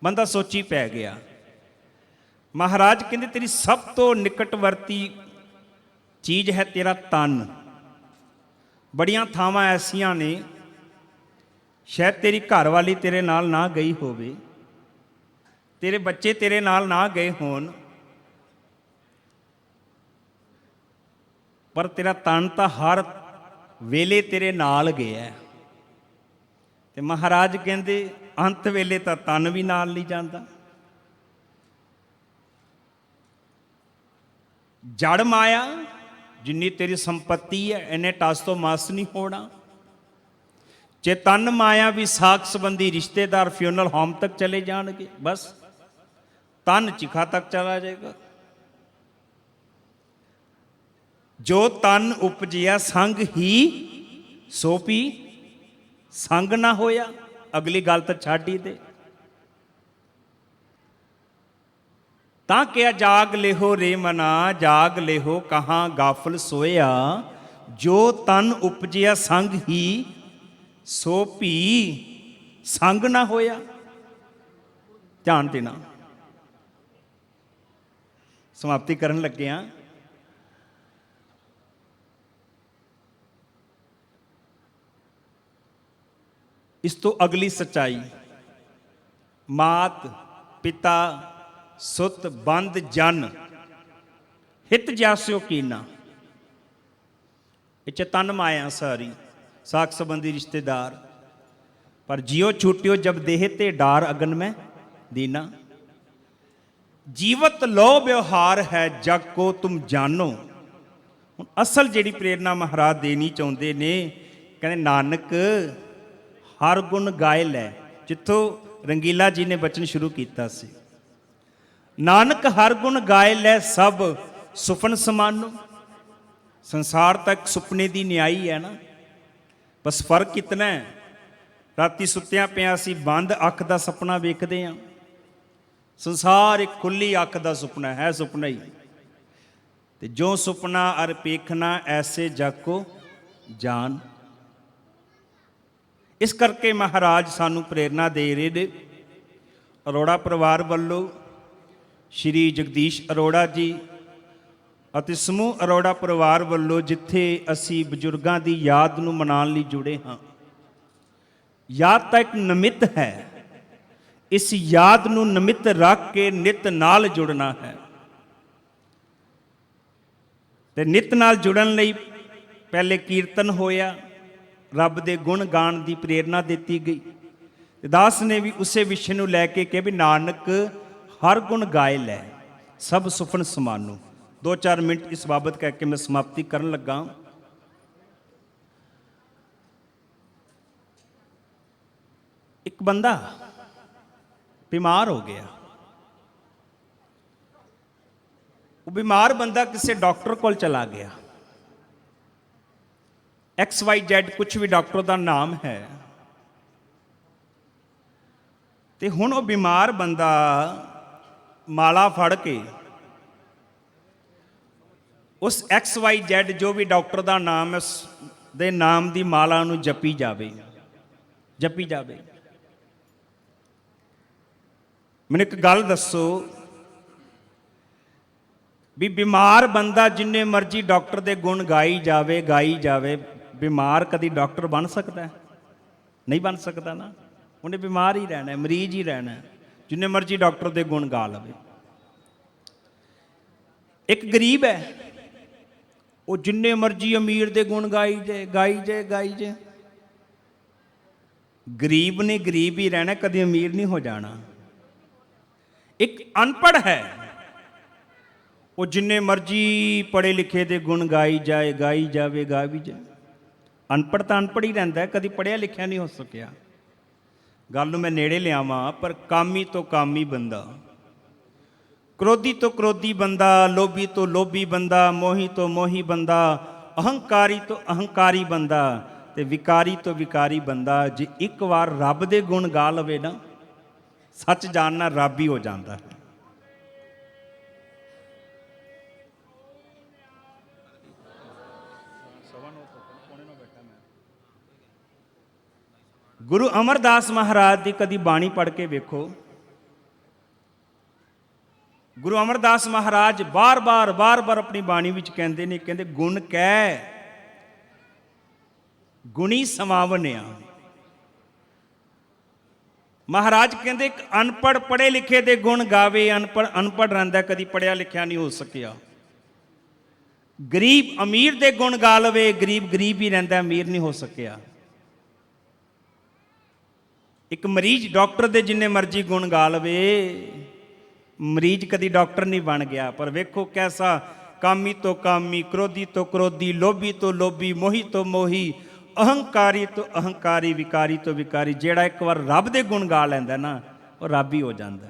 ਬੰਦਾ ਸੋਚੀ ਪੈ ਗਿਆ। ਮਹਾਰਾਜ ਕਹਿੰਦੇ ਤੇਰੀ ਸਭ ਤੋਂ ਨਿਕਟਵਰਤੀ ਚੀਜ਼ ਹੈ ਤੇਰਾ ਤਨ। ਬੜੀਆਂ ਥਾਵਾਂ ਐਸੀਆਂ ਨੇ, ਸ਼ਾਇਦ ਤੇਰੀ ਘਰਵਾਲੀ ਤੇਰੇ ਨਾਲ ਨਾ ਗਈ ਹੋਵੇ, ਤੇਰੇ ਬੱਚੇ ਤੇਰੇ ਨਾਲ ਨਾ ਗਏ ਹੋਣ, ਪਰ ਤੇਰਾ ਤਨ ਤਾਂ ਹਰ ਵੇਲੇ ਤੇਰੇ ਨਾਲ ਗਿਆ। ਤੇ ਮਹਾਰਾਜ ਕਹਿੰਦੇ ਅੰਤ ਵੇਲੇ ਤਾਂ ਤਨ ਵੀ ਨਾਲ ਨਹੀਂ ਜਾਂਦਾ। ਜੜ ਮਾਇਆ ਜਿੰਨੀ ਤੇਰੀ ਸੰਪत्ति ਹੈ, ਇਹਨੇ ਟਸ ਤੋਂ ਮਸ ਨਹੀਂ ਹੋਣਾ। ਜੇ ਤਨ ਮਾਇਆ ਵੀ ਸਾਕ ਸੰਬੰਧੀ ਰਿਸ਼ਤੇਦਾਰ ਫਿਊਨਲ ਹੋਮ ਤੱਕ ਚਲੇ ਜਾਣਗੇ, ਬਸ ਤਨ ਚਿਖਾ ਤੱਕ ਚਲਾ ਜਾਏਗਾ। ਜੋ ਤਨ ਉਪਜਿਆ ਸੰਗ ਹੀ ਸੋਪੀ, ਸੰਗ ਨਾ ਹੋਇਆ ਅਗਲੀ ਗੱਲ ਤਾਂ ਛੱਡ ਹੀ ਦੇ। ਤਾਂ ਕਿਹਾ ਜਾਗ ਲਿਹੋ ਰੇ ਮਨਾ, ਜਾਗ ਲਿਹੋ ਕਹਾਂ ਗਾਫਲ ਸੋਇਆ। ਜੋ ਤਨ ਉਪਜਿਆ ਸੰਗ ਹੀ, ਸੋ ਭੀ ਸੰਗ ਨਾ ਹੋਇਆ। ਧਿਆਨ ਦੇਣਾ, ਸਮਾਪਤੀ ਕਰਨ ਲੱਗੇ ਹਾਂ। ਇਸ ਤੋਂ ਅਗਲੀ ਸੱਚਾਈ, ਮਾਤ ਪਿਤਾ ਸੁਤ ਬੰਧ ਜਨ, ਹਿਤ ਜਾਸਿਓ ਕੀਨਾ। ਇਹ 'ਚ ਤਨ ਮਾਇਆ ਸਾਰੀ, ਸਾਕ ਸੰਬੰਧੀ ਰਿਸ਼ਤੇਦਾਰ। ਪਰ ਜਿਉ ਛੂਟਿਓ ਜਬ ਦੇਹ ਤੇ ਡਾਰ, ਅਗਨ ਮੈਂ ਦੀਨਾ। ਜੀਵਤ ਲੋ ਵਿਵਹਾਰ ਹੈ, ਜਗ ਕੋ ਤੁਮ ਜਾਨੋ। ਹੁਣ ਅਸਲ ਜਿਹੜੀ ਪ੍ਰੇਰਨਾ ਮਹਾਰਾਜ ਦੇਣੀ ਚਾਹੁੰਦੇ ਨੇ, ਕਹਿੰਦੇ ਨਾਨਕ ਹਰ ਗੁਣ ਗਾਏ ਲੈ। ਜਿੱਥੋਂ ਰੰਗੀਲਾ ਜੀ ਨੇ ਬਚਨ ਸ਼ੁਰੂ ਕੀਤਾ ਸੀ, ਨਾਨਕ ਹਰ ਗੁਣ ਗਾਏ ਲੈ, ਸਭ ਸੁਪਨ ਸਮਾਨੋ। ਸੰਸਾਰ ਤੱਕ ਸੁਪਨੇ ਦੀ ਨਿਆਈ ਹੈ ਨਾ, ਬਸ ਫਰਕ ਇਤਨਾ ਹੈ, ਰਾਤੀ ਸੁੱਤਿਆਂ ਪਿਆ ਅਸੀਂ ਬੰਦ ਅੱਖ ਦਾ ਸੁਪਨਾ ਵੇਖਦੇ ਹਾਂ, ਸੰਸਾਰ ਇੱਕ ਖੁੱਲੀ ਅੱਖ ਦਾ ਸੁਪਨਾ ਹੈ, ਸੁਪਨਾ ਹੀ। ਤੇ ਜੋ ਸੁਪਨਾ ਅਰ ਪੇਖਣਾ, ਐਸੇ ਜਗ ਕੋ ਜਾਨ। ਇਸ ਕਰਕੇ ਮਹਾਰਾਜ ਸਾਨੂੰ ਪ੍ਰੇਰਨਾ ਦੇ ਰਹੇ ਨੇ। ਅਰੋੜਾ ਪਰਿਵਾਰ ਵੱਲੋਂ ਸ਼੍ਰੀ ਜਗਦੀਸ਼ ਅਰੋੜਾ ਜੀ ਅਤੇ ਸਮੂਹ ਅਰੋੜਾ ਪਰਿਵਾਰ ਵੱਲੋਂ, ਜਿੱਥੇ ਅਸੀਂ ਬਜ਼ੁਰਗਾਂ ਦੀ ਯਾਦ ਨੂੰ ਮਨਾਉਣ ਲਈ ਜੁੜੇ ਹਾਂ। ਯਾਦ ਤਾਂ ਇੱਕ ਨਿਮਿਤ ਹੈ, ਇਸ ਯਾਦ ਨੂੰ ਨਿਮਿਤ ਰੱਖ ਕੇ ਨਿਤ ਨਾਲ ਜੁੜਨਾ ਹੈ। ਤੇ ਨਿਤ ਨਾਲ ਜੁੜਨ ਲਈ ਪਹਿਲੇ ਕੀਰਤਨ ਹੋਇਆ, ਰੱਬ ਦੇ ਗੁਣ ਗਾਣ ਦੀ ਪ੍ਰੇਰਨਾ ਦਿੱਤੀ ਗਈ। ਤੇ ਦਾਸ ਨੇ ਵੀ ਉਸੇ ਵਿਸ਼ੇ ਨੂੰ ਲੈ ਕੇ ਕਿਹਾ ਵੀ ਨਾਨਕ ਹਰ ਗੁਣ ਗਾਏ ਲੈ, ਸਭ ਸੁਫਨ ਸਮਾਨੋ। 2-4 ਮਿੰਟ ਇਸ ਬਾਬਤ ਕਹਿ ਕੇ ਮੈਂ ਸਮਾਪਤੀ ਕਰਨ ਲੱਗਾ। ਇੱਕ ਬੰਦਾ ਬਿਮਾਰ ਹੋ ਗਿਆ। ਉਹ ਬਿਮਾਰ ਬੰਦਾ ਕਿਸੇ ਡਾਕਟਰ ਕੋਲ ਚਲਾ ਗਿਆ, XYZ ਕੁਛ ਵੀ ਡਾਕਟਰ ਦਾ ਨਾਮ ਹੈ। ਤੇ ਹੁਣ ਉਹ ਬਿਮਾਰ ਬੰਦਾ ਮਾਲਾ ਫੜ ਕੇ ਉਸ XYZ ਜੋ ਵੀ ਡਾਕਟਰ ਦਾ ਨਾਮ ਹੈ, ਉਸ ਦੇ ਨਾਮ ਦੀ ਮਾਲਾ ਨੂੰ ਜਪੀ ਜਾਵੇ, ਜਪੀ ਜਾਵੇ। ਮੈਨੂੰ ਇੱਕ ਗੱਲ ਦੱਸੋ ਵੀ ਬਿਮਾਰ ਬੰਦਾ ਜਿੰਨੇ ਮਰਜ਼ੀ ਡਾਕਟਰ ਦੇ ਗੁਣ ਗਾਈ ਜਾਵੇ, ਗਾਈ ਜਾਵੇ, ਬਿਮਾਰ ਕਦੀ ਡਾਕਟਰ ਬਣ ਸਕਦਾ ਹੈ? ਨਹੀਂ ਬਣ ਸਕਦਾ ਨਾ। ਉਹਨੇ ਬਿਮਾਰ ਹੀ ਰਹਿਣਾ, ਮਰੀਜ਼ ਹੀ ਰਹਿਣਾ, ਜਿੰਨੇ ਮਰਜ਼ੀ ਡਾਕਟਰ ਦੇ ਗੁਣ ਗਾ ਲਵੇ। ਇੱਕ ਗਰੀਬ ਹੈ, ਉਹ ਜਿੰਨੇ ਮਰਜ਼ੀ ਅਮੀਰ ਦੇ ਗੁਣ ਗਾਈ ਜਾਏ, ਗਾਈ ਜਾਏ, ਗਾਈ ਜਾਏ। ਗਰੀਬ ਨੇ ਗਰੀਬ ਹੀ ਰਹਿਣਾ, ਕਦੇ ਅਮੀਰ ਨਹੀਂ ਹੋ ਜਾਣਾ। ਇੱਕ ਅਨਪੜ੍ਹ ਹੈ, ਉਹ ਜਿੰਨੇ ਮਰਜ਼ੀ ਪੜ੍ਹੇ ਲਿਖੇ ਦੇ ਗੁਣ ਗਾਈ ਜਾਏ, ਗਾਈ ਜਾਵੇ, ਗਾ ਵੀ ਜਾਏ। ਅਨਪੜ੍ਹ ਤਾਂ ਅਨਪੜ੍ਹ ਹੀ ਰਹਿੰਦਾ, ਕਦੀ ਪੜ੍ਹਿਆ ਲਿਖਿਆ ਨਹੀਂ ਹੋ ਸਕਿਆ। ਗੱਲ ਨੂੰ ਮੈਂ ਨੇੜੇ ਲਿਆਵਾਂ, ਪਰ ਕਾਮੀ ਤੋਂ ਕਾਮੀ ਬੰਦਾ, ਕ੍ਰੋਧੀ ਤੋਂ ਕ੍ਰੋਧੀ ਬੰਦਾ, ਲੋਭੀ ਤੋਂ ਲੋਭੀ ਬੰਦਾ, ਮੋਹੀ ਤੋਂ ਮੋਹੀ ਬੰਦਾ, ਅਹੰਕਾਰੀ ਤੋਂ ਅਹੰਕਾਰੀ ਬੰਦਾ, ਤੇ ਵਿਕਾਰੀ ਤੋਂ ਵਿਕਾਰੀ ਬੰਦਾ, ਜੇ ਇੱਕ ਵਾਰ ਰੱਬ ਦੇ ਗੁਣ ਗਾ ਲਵੇ ਨਾ, ਸੱਚ ਜਾਣਨਾ ਰੱਬ ਹੀ ਹੋ ਜਾਂਦਾ ਹੈ। ਗੁਰੂ ਅਮਰਦਾਸ ਮਹਾਰਾਜ ਦੀ ਕਦੀ ਬਾਣੀ ਪੜ੍ਹ ਕੇ ਵੇਖੋ। ਗੁਰੂ ਅਮਰਦਾਸ ਮਹਾਰਾਜ ਬਾਰ-ਬਾਰ ਆਪਣੀ ਬਾਣੀ ਵਿੱਚ ਕਹਿੰਦੇ ਨੇ, ਕਹਿੰਦੇ ਗੁਣ ਕਹਿ ਗੁਣੀ ਸਮਾਵਨਿਆ। ਮਹਾਰਾਜ ਕਹਿੰਦੇ ਇੱਕ ਅਨਪੜ੍ਹ ਪੜ੍ਹੇ ਲਿਖੇ ਦੇ ਗੁਣ ਗਾਵੇ, ਅਨਪੜ੍ਹ ਰਹਿੰਦਾ, ਕਦੀ ਪੜ੍ਹਿਆ ਲਿਖਿਆ ਨਹੀਂ ਹੋ ਸਕਿਆ। ਗਰੀਬ ਅਮੀਰ ਦੇ ਗੁਣ ਗਾ ਲਵੇ, ਗਰੀਬ ਗਰੀਬ ਹੀ ਰਹਿੰਦਾ, ਅਮੀਰ ਨਹੀਂ ਹੋ ਸਕਿਆ। ਇੱਕ ਮਰੀਜ਼ ਡਾਕਟਰ ਦੇ ਜਿੰਨੇ ਮਰਜ਼ੀ ਗੁਣ ਗਾ ਲਵੇ, ਮਰੀਜ਼ ਕਦੀ ਡਾਕਟਰ ਨਹੀਂ ਬਣ ਗਿਆ। ਪਰ ਵੇਖੋ ਕੈਸਾ ਕਾਮੀ ਤੋਂ ਕਾਮੀ, ਕ੍ਰੋਧੀ ਤੋਂ ਕ੍ਰੋਧੀ, ਲੋਭੀ ਤੋਂ ਲੋਭੀ, ਮੋਹੀ ਤੋਂ ਮੋਹੀ, ਅਹੰਕਾਰੀ ਤੋਂ ਅਹੰਕਾਰੀ, ਵਿਕਾਰੀ ਤੋਂ ਵਿਕਾਰੀ। ਜਿਹੜਾ ਇੱਕ ਵਾਰ ਰੱਬ ਦੇ ਗੁਣ ਗਾ ਲੈਂਦਾ ਨਾ, ਉਹ ਰੱਬ ਹੀ ਹੋ ਜਾਂਦਾ।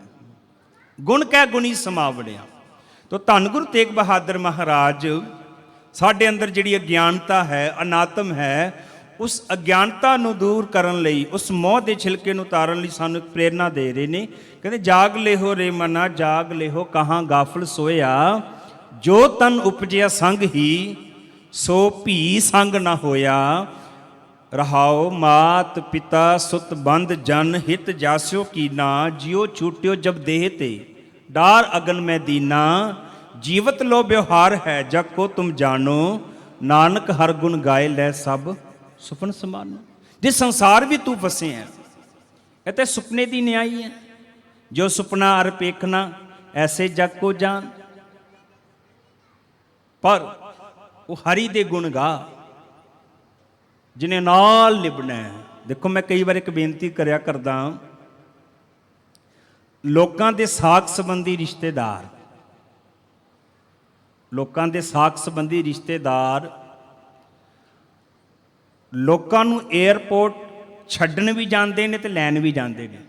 ਗੁਣ ਕਹਿ ਗੁਣੀ ਸਮਾਵੜਿਆ। ਤੋ ਧੰਨ ਗੁਰੂ ਤੇਗ ਬਹਾਦਰ ਮਹਾਰਾਜ ਸਾਡੇ ਅੰਦਰ ਜਿਹੜੀ ਅਗਿਆਨਤਾ ਹੈ, ਅਨਾਤਮ ਹੈ, ਉਸ ਅਗਿਆਨਤਾ ਨੂੰ ਦੂਰ ਕਰਨ ਲਈ, ਉਸ ਮੋਹ ਦੇ ਛਿਲਕੇ ਨੂੰ ਉਤਾਰਨ ਲਈ ਸਾਨੂੰ ਇੱਕ ਪ੍ਰੇਰਨਾ ਦੇ ਰਹੇ ਨੇ। ਕਹਿੰਦੇ ਜਾਗ ਲਿਹੋ ਰੇ ਮਨਾ, ਜਾਗ ਲਿਹੋ ਕਹਾਂ ਗਾਫਲ ਸੋਇਆ, ਜੋ ਤਨ ਉਪਜਿਆ ਸੰਗ ਹੀ, सो भी संग न होया। रहाओ मात पिता सुत बंद जन हित जास्यो कीना। जियो छूट्यो जब देह ते डार अगन में दीना। जीवत लो व्यवहार है जग को तुम जानो। नानक हर गुण गाए लै सब सुपन समानो। जे संसार भी तू फसे है, ये तो सुपने की न्याई है। जो सुपना अर पेखना ऐसे जग को जान। पर वो हरि दे गुण गा जिन्हें नाल निभना है। देखो मैं कई बार एक बेनती करया करदा, लोगों के साख संबंधी रिश्तेदार, लोगों के साख संबंधी रिश्तेदार लोगों नूं एयरपोर्ट छड्डण भी जाते हैं तो लैन भी जाते हैं।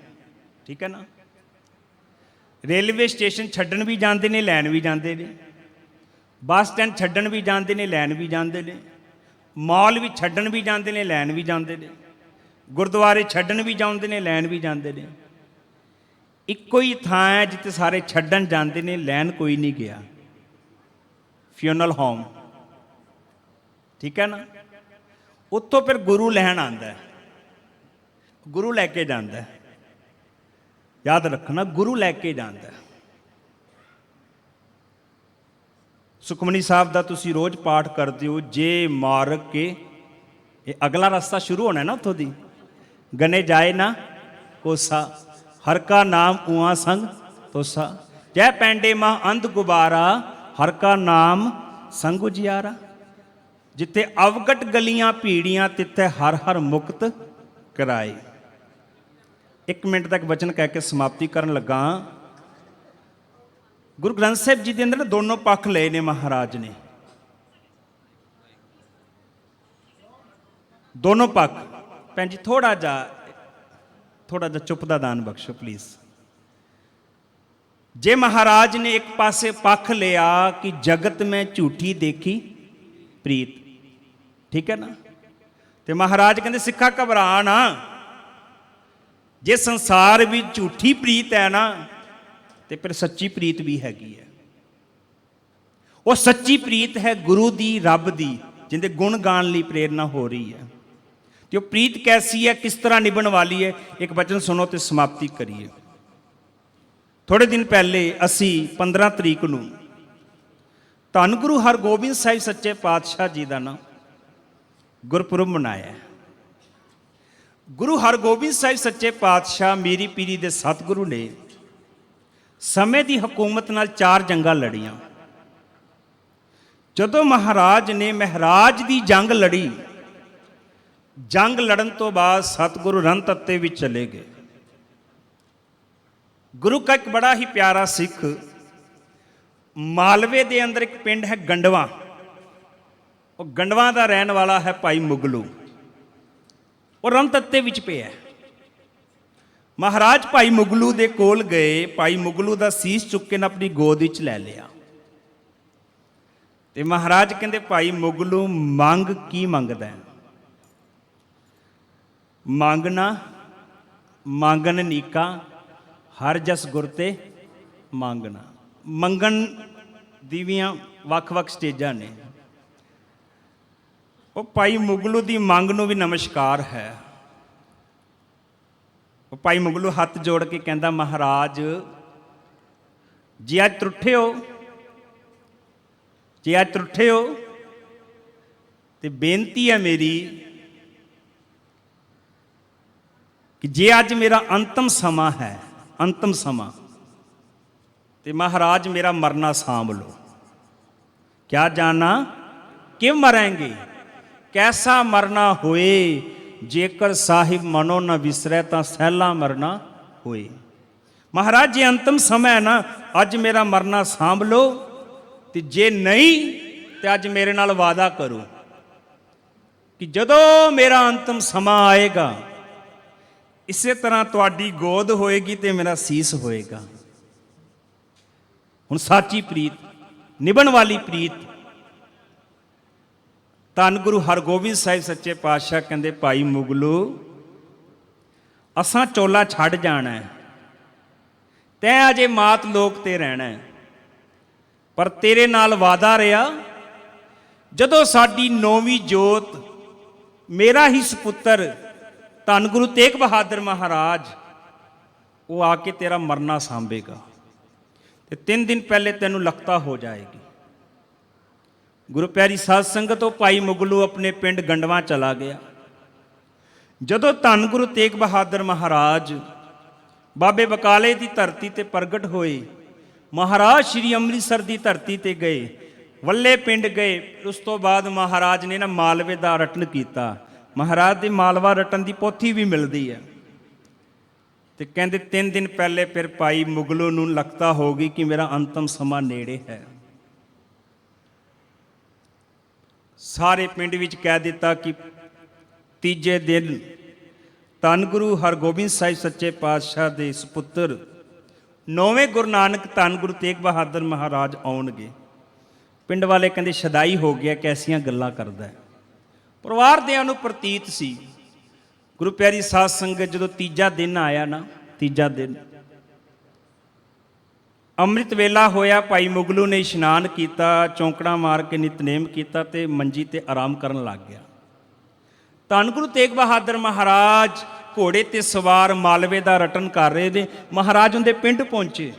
ठीक है ना। रेलवे स्टेशन छड्डण भी जाते हैं, लैन भी जाते हैं। बस स्टैंड छड्डण भी जाते हैं, लैन भी जाते हैं। मॉल भी छड्डण भी जाते हैं, लैन भी जाते हैं। गुरुद्वारे छड्डण भी जाते हैं, लैन भी जाते हैं। इक्को ही थां है जिते सारे छड्डण जाते हैं, लैन कोई नहीं गया। Funeral home. ठीक है ना। उत्तों फिर गुरु लैन आंदा है, गुरु लैके जाता है। याद रखना, गुरु लैके जाता है। सुखमनी साहब का तुसी रोज़ पाठ करते हो। जे मार्ग के, ये अगला रास्ता शुरू होना है ना उत्थों दी। गने जाए ना कोसा, हर का नाम उआ संग तोसा। जय पैंडे माँ अंध गुबारा, हर का नाम संग उजियारा। जिथे अवगट गलियां भीड़ियां, तिथे हर हर मुक्त कराए। एक मिनट तक वचन कह के समाप्ति करन लगा। गुरु ग्रंथ साहिब जी के अंदर दोनों पक्ष लए ने महाराज ने, दोनों पक्ष। भैन जी थोड़ा जा चुप दा दान बख्शो प्लीज। जे महाराज ने एक पासे पक्ष लिया कि जगत में झूठी देखी प्रीत, ठीक है ना। तो महाराज कहते सिखा घबरा ना, जे संसार भी झूठी प्रीत है ना, तो फिर सच्ची प्रीत भी हैगी है। वो सच्ची प्रीत है गुरु दी, रब दी, जिंदे गुण गान ली प्रेरणा हो रही है। तो प्रीत कैसी है, किस तरह निभन वाली है, एक वचन सुनो तो समाप्ति करिए। थोड़े दिन पहले असी 15 तरीक नूं धन गुरु हरगोबिंद साहिब सच्चे पातशाह जी का ना गुरपुरब मनाया। गुरु हरगोबिंद साहिब सच्चे पातशाह मीरी पीरी दे सतगुरु ने समय की हुकूमत नाल 4 जंगां लड़ियां। जदों महाराज ने महराज की जंग लड़ी, जंग लड़न तो बाद सतगुरु रन तत्ते भी चले गए। गुरु का एक बड़ा ही प्यारा सिख, मालवे के अंदर एक पिंड है गंडवा, वो गंडवा का रहने वाला है भाई मुगलू, और रन तत्ते विच पे है। महाराज भाई मुगलू दे कोल गए, भाई मुगलू का सीस चुक के ना अपनी गोद विच लै लिया। ते महाराज कहते भाई मुगलू मंग की मंगदा है? मंगना मंगन नीका हर जस गुरते मंगना। मंगन दीवियां वख-वख स्टेजां ने। वो भाई मुगलू की मंग नूं भी नमस्कार है। वो भाई मुगलू हथ जोड़ के कहता महाराज जे अज त्रुठे हो, जे अज त्रुठे हो तो बेनती है मेरी कि जे अज मेरा अंतिम समा है, अंतिम समा, तो महाराज मेरा मरना सांभ लो। क्या जाना कि मरेंगे, कैसा मरना होए, जेकर साहिब मनो न विसरै तां सहला मरना होए। महाराज जे अंतिम समय है ना, अज मेरा मरना सांभ लो, तो जे नहीं तो अज मेरे नाल वादा करो कि जदों मेरा अंतिम समा आएगा इसे तरह तुहाडी गोद होएगी तो मेरा सीस होएगा। हुण साची प्रीत, निभण वाली प्रीत, धन गुरु हरगोबिंद साहिब सच्चे पातशाह कहते भाई मुगलू असां चोला छड़ जाना है, तैं अजे मात लोक ते रहना है, पर तेरे नाल वादा रहा ਜਦੋਂ ਸਾਡੀ ਨੌਵੀਂ ਜੋਤ ਮੇਰਾ ਹੀ ਸੁਪੁੱਤਰ ਧੰਨ ਗੁਰੂ ਤੇਗ ਬਹਾਦਰ ਮਹਾਰਾਜ ਉਹ ਆ ਕੇ ਤੇਰਾ ਮਰਨਾ ਸਾਂਭੇਗਾ ਤੇ 3 ਦਿਨ ਪਹਿਲੇ ਤੈਨੂੰ ਲਖਤਾ ਹੋ ਜਾਏਗੀ। ਗੁਰੂ ਪਿਆਰੀ ਸਾਧ ਸੰਗਤ, ਤੋਂ ਭਾਈ ਮੁਗਲੂ ਆਪਣੇ ਪਿੰਡ ਗੰਡਵਾ ਚਲਾ ਗਿਆ। ਜਦੋਂ ਧੰਨ ਗੁਰੂ ਤੇਗ ਬਹਾਦਰ ਮਹਾਰਾਜ ਬਾਬੇ ਬਕਾਲੇ ਦੀ ਧਰਤੀ ਤੇ ਪ੍ਰਗਟ ਹੋਏ, ਮਹਾਰਾਜ ਸ਼੍ਰੀ ਅੰਮ੍ਰਿਤਸਰ ਦੀ ਧਰਤੀ ਤੇ ਗਏ, ਵੱਲੇ ਪਿੰਡ ਗਏ। ਉਸ ਤੋਂ ਬਾਅਦ ਮਹਾਰਾਜ ਨੇ ਨਾ ਮਾਲਵੇ ਦਾ ਰਟਨ ਕੀਤਾ। ਮਹਾਰਾਜ ਦੇ ਮਾਲਵਾ ਰਟਨ ਦੀ ਪੋਥੀ ਵੀ ਮਿਲਦੀ ਹੈ। ਤੇ ਕਹਿੰਦੇ 3 ਦਿਨ ਪਹਿਲੇ ਫਿਰ ਭਾਈ ਮੁਗਲੂ ਨੂੰ ਲਗਤਾ ਹੋ ਗਈ ਕਿ ਮੇਰਾ ਅੰਤਮ ਸਮਾਂ ਨੇੜੇ ਹੈ। ਸਾਰੇ ਪਿੰਡ ਵਿੱਚ ਕਹਿ ਦਿੱਤਾ ਕਿ ਤੀਜੇ ਦਿਨ ਧੰਨ ਗੁਰੂ ਹਰਗੋਬਿੰਦ ਸਾਹਿਬ ਸੱਚੇ ਪਾਤਸ਼ਾਹ ਦੇ ਸੁਪੁੱਤਰ 9ਵੇਂ ਗੁਰੂ ਨਾਨਕ ਧੰਨ ਗੁਰੂ ਤੇਗ ਬਹਾਦਰ ਮਹਾਰਾਜ ਆਉਣਗੇ। ਪਿੰਡ ਵਾਲੇ ਕਹਿੰਦੇ ਸ਼ਦਾਈ ਹੋ ਗਿਆ, ਕੈਸੀਆਂ ਗੱਲਾਂ ਕਰਦਾ ਹੈ। ਪਰਿਵਾਰ ਦਿਆਂ ਨੂੰ ਪ੍ਰਤੀਤ ਸੀ। ਗੁਰੂ ਪਿਆਰੀ ਸਾਧ ਸੰਗਤ, ਜਦੋਂ ਤੀਜਾ ਦਿਨ ਆਇਆ ਨਾ, ਤੀਜਾ ਦਿਨ ਅੰਮ੍ਰਿਤ ਵੇਲਾ ਹੋਇਆ, ਭਾਈ ਮੁਗਲੂ ਨੇ ਇਸ਼ਨਾਨ ਕੀਤਾ, ਚੌਂਕੜਾ ਮਾਰ ਕੇ ਨਿਤਨੇਮ ਕੀਤਾ ਤੇ ਮੰਜੀ ਤੇ ਆਰਾਮ ਕਰਨ ਲੱਗ ਗਿਆ। ਧੰਨ ਗੁਰੂ ਤੇਗ ਬਹਾਦਰ ਮਹਾਰਾਜ ਘੋੜੇ ਤੇ ਸਵਾਰ ਮਾਲਵੇ ਦਾ ਰਟਨ ਕਰ ਰਹੇ ਨੇ। ਮਹਾਰਾਜ ਉਹਦੇ ਪਿੰਡ ਪਹੁੰਚੇ,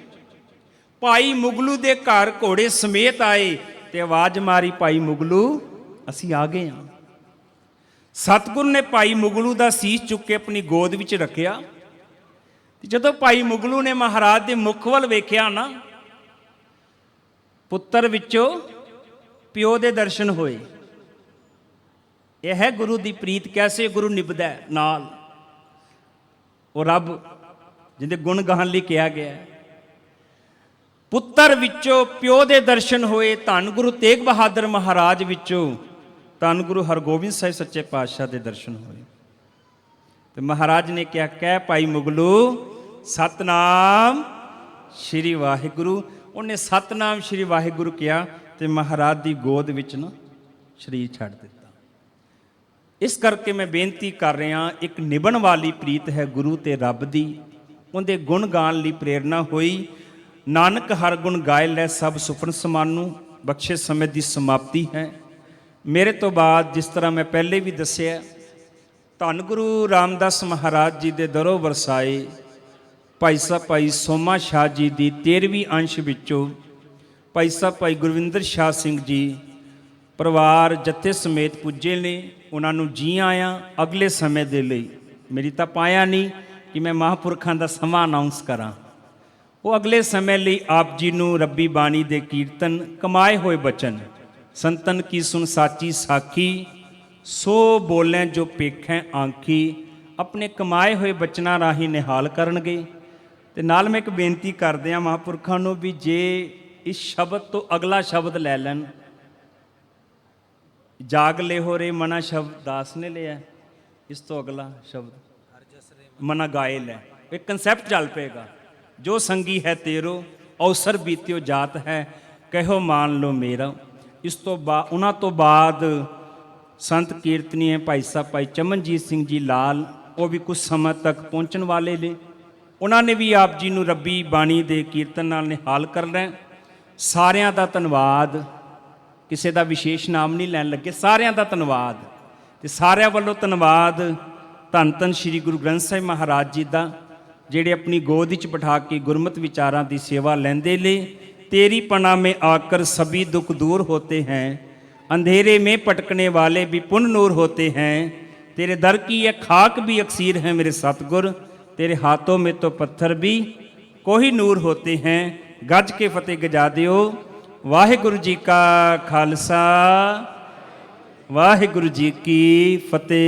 ਭਾਈ ਮੁਗਲੂ ਦੇ ਘਰ ਘੋੜੇ ਸਮੇਤ ਆਏ ਤੇ ਆਵਾਜ਼ ਮਾਰੀ, ਭਾਈ ਮੁਗਲੂ ਅਸੀਂ ਆ ਗਏ ਹਾਂ। ਸਤਿਗੁਰੂ ਨੇ ਭਾਈ ਮੁਗਲੂ ਦਾ ਸੀਸ ਚੁੱਕ ਕੇ ਆਪਣੀ ਗੋਦ ਵਿੱਚ ਰੱਖਿਆ। ਜਦੋਂ ਭਾਈ ਮੁਗਲੂ ਨੇ ਮਹਾਰਾਜ ਦੇ ਮੁਖ ਵੱਲ ਵੇਖਿਆ ਨਾ, ਪੁੱਤਰ ਵਿੱਚੋਂ ਪਿਓ ਦੇ ਦਰਸ਼ਨ ਹੋਏ। ਇਹ ਹੈ ਗੁਰੂ ਦੀ ਪ੍ਰੀਤ, ਕੈਸੇ ਗੁਰੂ ਨਿਭਦਾ ਨਾਲ। ਉਹ ਰੱਬ ਜਿਹਦੇ ਗੁਣ ਗਾਉਣ ਲਈ ਕਿਹਾ ਗਿਆ, ਪੁੱਤਰ ਵਿੱਚੋਂ ਪਿਓ ਦੇ ਦਰਸ਼ਨ ਹੋਏ। ਧੰਨ ਗੁਰੂ ਤੇਗ ਬਹਾਦਰ ਮਹਾਰਾਜ ਵਿੱਚੋਂ ਧੰਨ ਗੁਰੂ ਹਰਗੋਬਿੰਦ ਸਾਹਿਬ ਸੱਚੇ ਪਾਤਸ਼ਾਹ ਦੇ ਦਰਸ਼ਨ ਹੋਏ। ਤੇ ਮਹਾਰਾਜ ਨੇ ਕਿਹਾ, ਕਹਿ ਭਾਈ ਮੁਗਲੂ ਸਤਨਾਮ ਸ਼੍ਰੀ ਵਾਹਿਗੁਰੂ। ਉਹਨੇ ਸਤਨਾਮ ਸ਼੍ਰੀ ਵਾਹਿਗੁਰੂ ਕਿਹਾ ਤੇ ਮਹਾਰਾਜ ਦੀ ਗੋਦ ਵਿੱਚ ਨਾ ਸਰੀਰ ਛੱਡ ਦਿੱਤਾ। ਇਸ ਕਰਕੇ ਮੈਂ ਬੇਨਤੀ ਕਰ ਰਿਹਾ, ਇੱਕ ਨਿਭਣ ਵਾਲੀ ਪ੍ਰੀਤ ਹੈ ਗੁਰੂ ਤੇ ਰੱਬ ਦੀ। ਉਹਦੇ ਗੁਣ ਗਾਣ ਲਈ ਪ੍ਰੇਰਨਾ ਹੋਈ। ਨਾਨਕ ਹਰ ਗੁਣ ਗਾਏ ਲੈ ਸਭ ਸੁਪਨ ਸਮਾਨੂ, ਬਖਸ਼ੇ ਸਮੇਂ ਦੀ ਸਮਾਪਤੀ ਹੈ। ਮੇਰੇ ਤੋਂ ਬਾਅਦ ਜਿਸ ਤਰ੍ਹਾਂ ਮੈਂ ਪਹਿਲੇ ਵੀ ਦੱਸਿਆ, ਧੰਨ ਗੁਰੂ ਰਾਮਦਾਸ ਮਹਾਰਾਜ ਜੀ ਦੇ ਦਰੋਂ ਵਰਸਾਏ ਭਾਈ ਸਾਹਿਬ ਭਾਈ ਸੋਮਾ ਸ਼ਾਹ ਜੀ ਦੀ 13ਵੀਂ ਅੰਸ਼ ਵਿੱਚੋਂ ਭਾਈ ਸਾਹਿਬ ਭਾਈ ਗੁਰਵਿੰਦਰ ਸ਼ਾਹ ਸਿੰਘ ਜੀ ਪਰਿਵਾਰ ਜੱਥੇ ਸਮੇਤ ਪੁੱਜੇ ਨੇ। ਉਹਨਾਂ ਨੂੰ ਜੀ ਆਇਆਂ ਅਗਲੇ ਸਮੇਂ ਦੇ ਲਈ। ਮੇਰੀ ਤਾਂ ਪਾਇਆ ਨਹੀਂ ਕਿ ਮੈਂ ਮਹਾਂਪੁਰਖਾਂ ਦਾ ਸਮਾਂ ਅਨਾਉਂਸ ਕਰਾਂ। ਉਹ ਅਗਲੇ ਸਮੇਂ ਲਈ ਆਪ ਜੀ ਨੂੰ ਰੱਬੀ ਬਾਣੀ ਦੇ ਕੀਰਤਨ, ਕਮਾਏ ਹੋਏ ਬਚਨ, ਸੰਤਨ ਕੀ ਸੁਣ ਸਾਚੀ ਸਾਖੀ, ਸੋ ਬੋਲੇ ਜੋ ਪੇਖੈ ਆਂਖੀ, ਆਪਣੇ ਕਮਾਏ ਹੋਏ ਬਚਨਾਂ ਰਾਹੀਂ ਨਿਹਾਲ ਕਰਨਗੇ। ਤੇ ਨਾਲ ਮੈਂ ਇੱਕ ਬੇਨਤੀ ਕਰਦੇ ਹਾਂ ਮਹਾਂਪੁਰਖਾਂ ਨੂੰ ਵੀ ਜੇ ਇਸ ਸ਼ਬਦ ਤੋਂ ਅਗਲਾ ਸ਼ਬਦ ਲੈ ਲੈਣ, ਜਾਗ ਲੈ ਹੋ ਰੇ ਮਨਾ ਸ਼ਬਦ ਦਾਸ ਨੇ ਲਿਆ, ਇਸ ਤੋਂ ਅਗਲਾ ਸ਼ਬਦ ਮਨਾ ਗਾਏ ਲੈ, ਇੱਕ ਕਨਸੈਪਟ ਚੱਲ ਪਏਗਾ। ਜੋ ਸੰਗੀ ਹੈ ਤੇਰੋ ਅਵਸਰ ਬੀਤਿਓ ਜਾਤ ਹੈ, ਕਹਿਓ ਮਾਨ ਲਓ ਮੇਰਾ। ਇਸ ਤੋਂ ਬਾਅਦ ਉਹਨਾਂ ਤੋਂ ਬਾਅਦ ਸੰਤ ਕੀਰਤਨੀਏ ਭਾਈ ਸਾਹਿਬ ਭਾਈ ਚਮਨਜੀਤ ਸਿੰਘ ਜੀ ਲਾਲ, ਉਹ ਵੀ ਕੁਝ ਸਮਾਂ ਤੱਕ ਪਹੁੰਚਣ ਵਾਲੇ ਨੇ। ਉਹਨਾਂ ਨੇ ਵੀ ਆਪ ਜੀ ਨੂੰ ਰੱਬੀ ਬਾਣੀ ਦੇ ਕੀਰਤਨ ਨਾਲ ਨਿਹਾਲ ਕਰਨਾ। ਸਾਰਿਆਂ ਦਾ ਧੰਨਵਾਦ, ਕਿਸੇ ਦਾ ਵਿਸ਼ੇਸ਼ ਨਾਮ ਨਹੀਂ ਲੈਣ ਲੱਗੇ, ਸਾਰਿਆਂ ਦਾ ਧੰਨਵਾਦ। ਤੇ ਸਾਰਿਆਂ ਵੱਲੋਂ ਧੰਨਵਾਦ ਧੰਨ ਧੰਨ ਸ਼੍ਰੀ ਗੁਰੂ ਗ੍ਰੰਥ ਸਾਹਿਬ ਮਹਾਰਾਜ ਜੀ ਦਾ, ਜਿਹੜੇ ਆਪਣੀ ਗੋਦ ਵਿੱਚ ਬਿਠਾ ਕੇ ਗੁਰਮਤਿ ਵਿਚਾਰਾਂ ਦੀ ਸੇਵਾ ਲੈਂਦੇ ਨੇ। तेरी पना में आकर सभी दुख दूर होते हैं, अंधेरे में पटकने वाले भी पुण्य नूर होते हैं। तेरे दर की यह खाक भी अक्सीर है मेरे सतगुर, तेरे हाथों में तो पत्थर भी कोही नूर होते हैं। गज के फतेह गजा दियो। वाहिगुरु जी का खालसा, वाहिगुरु जी की फतेह।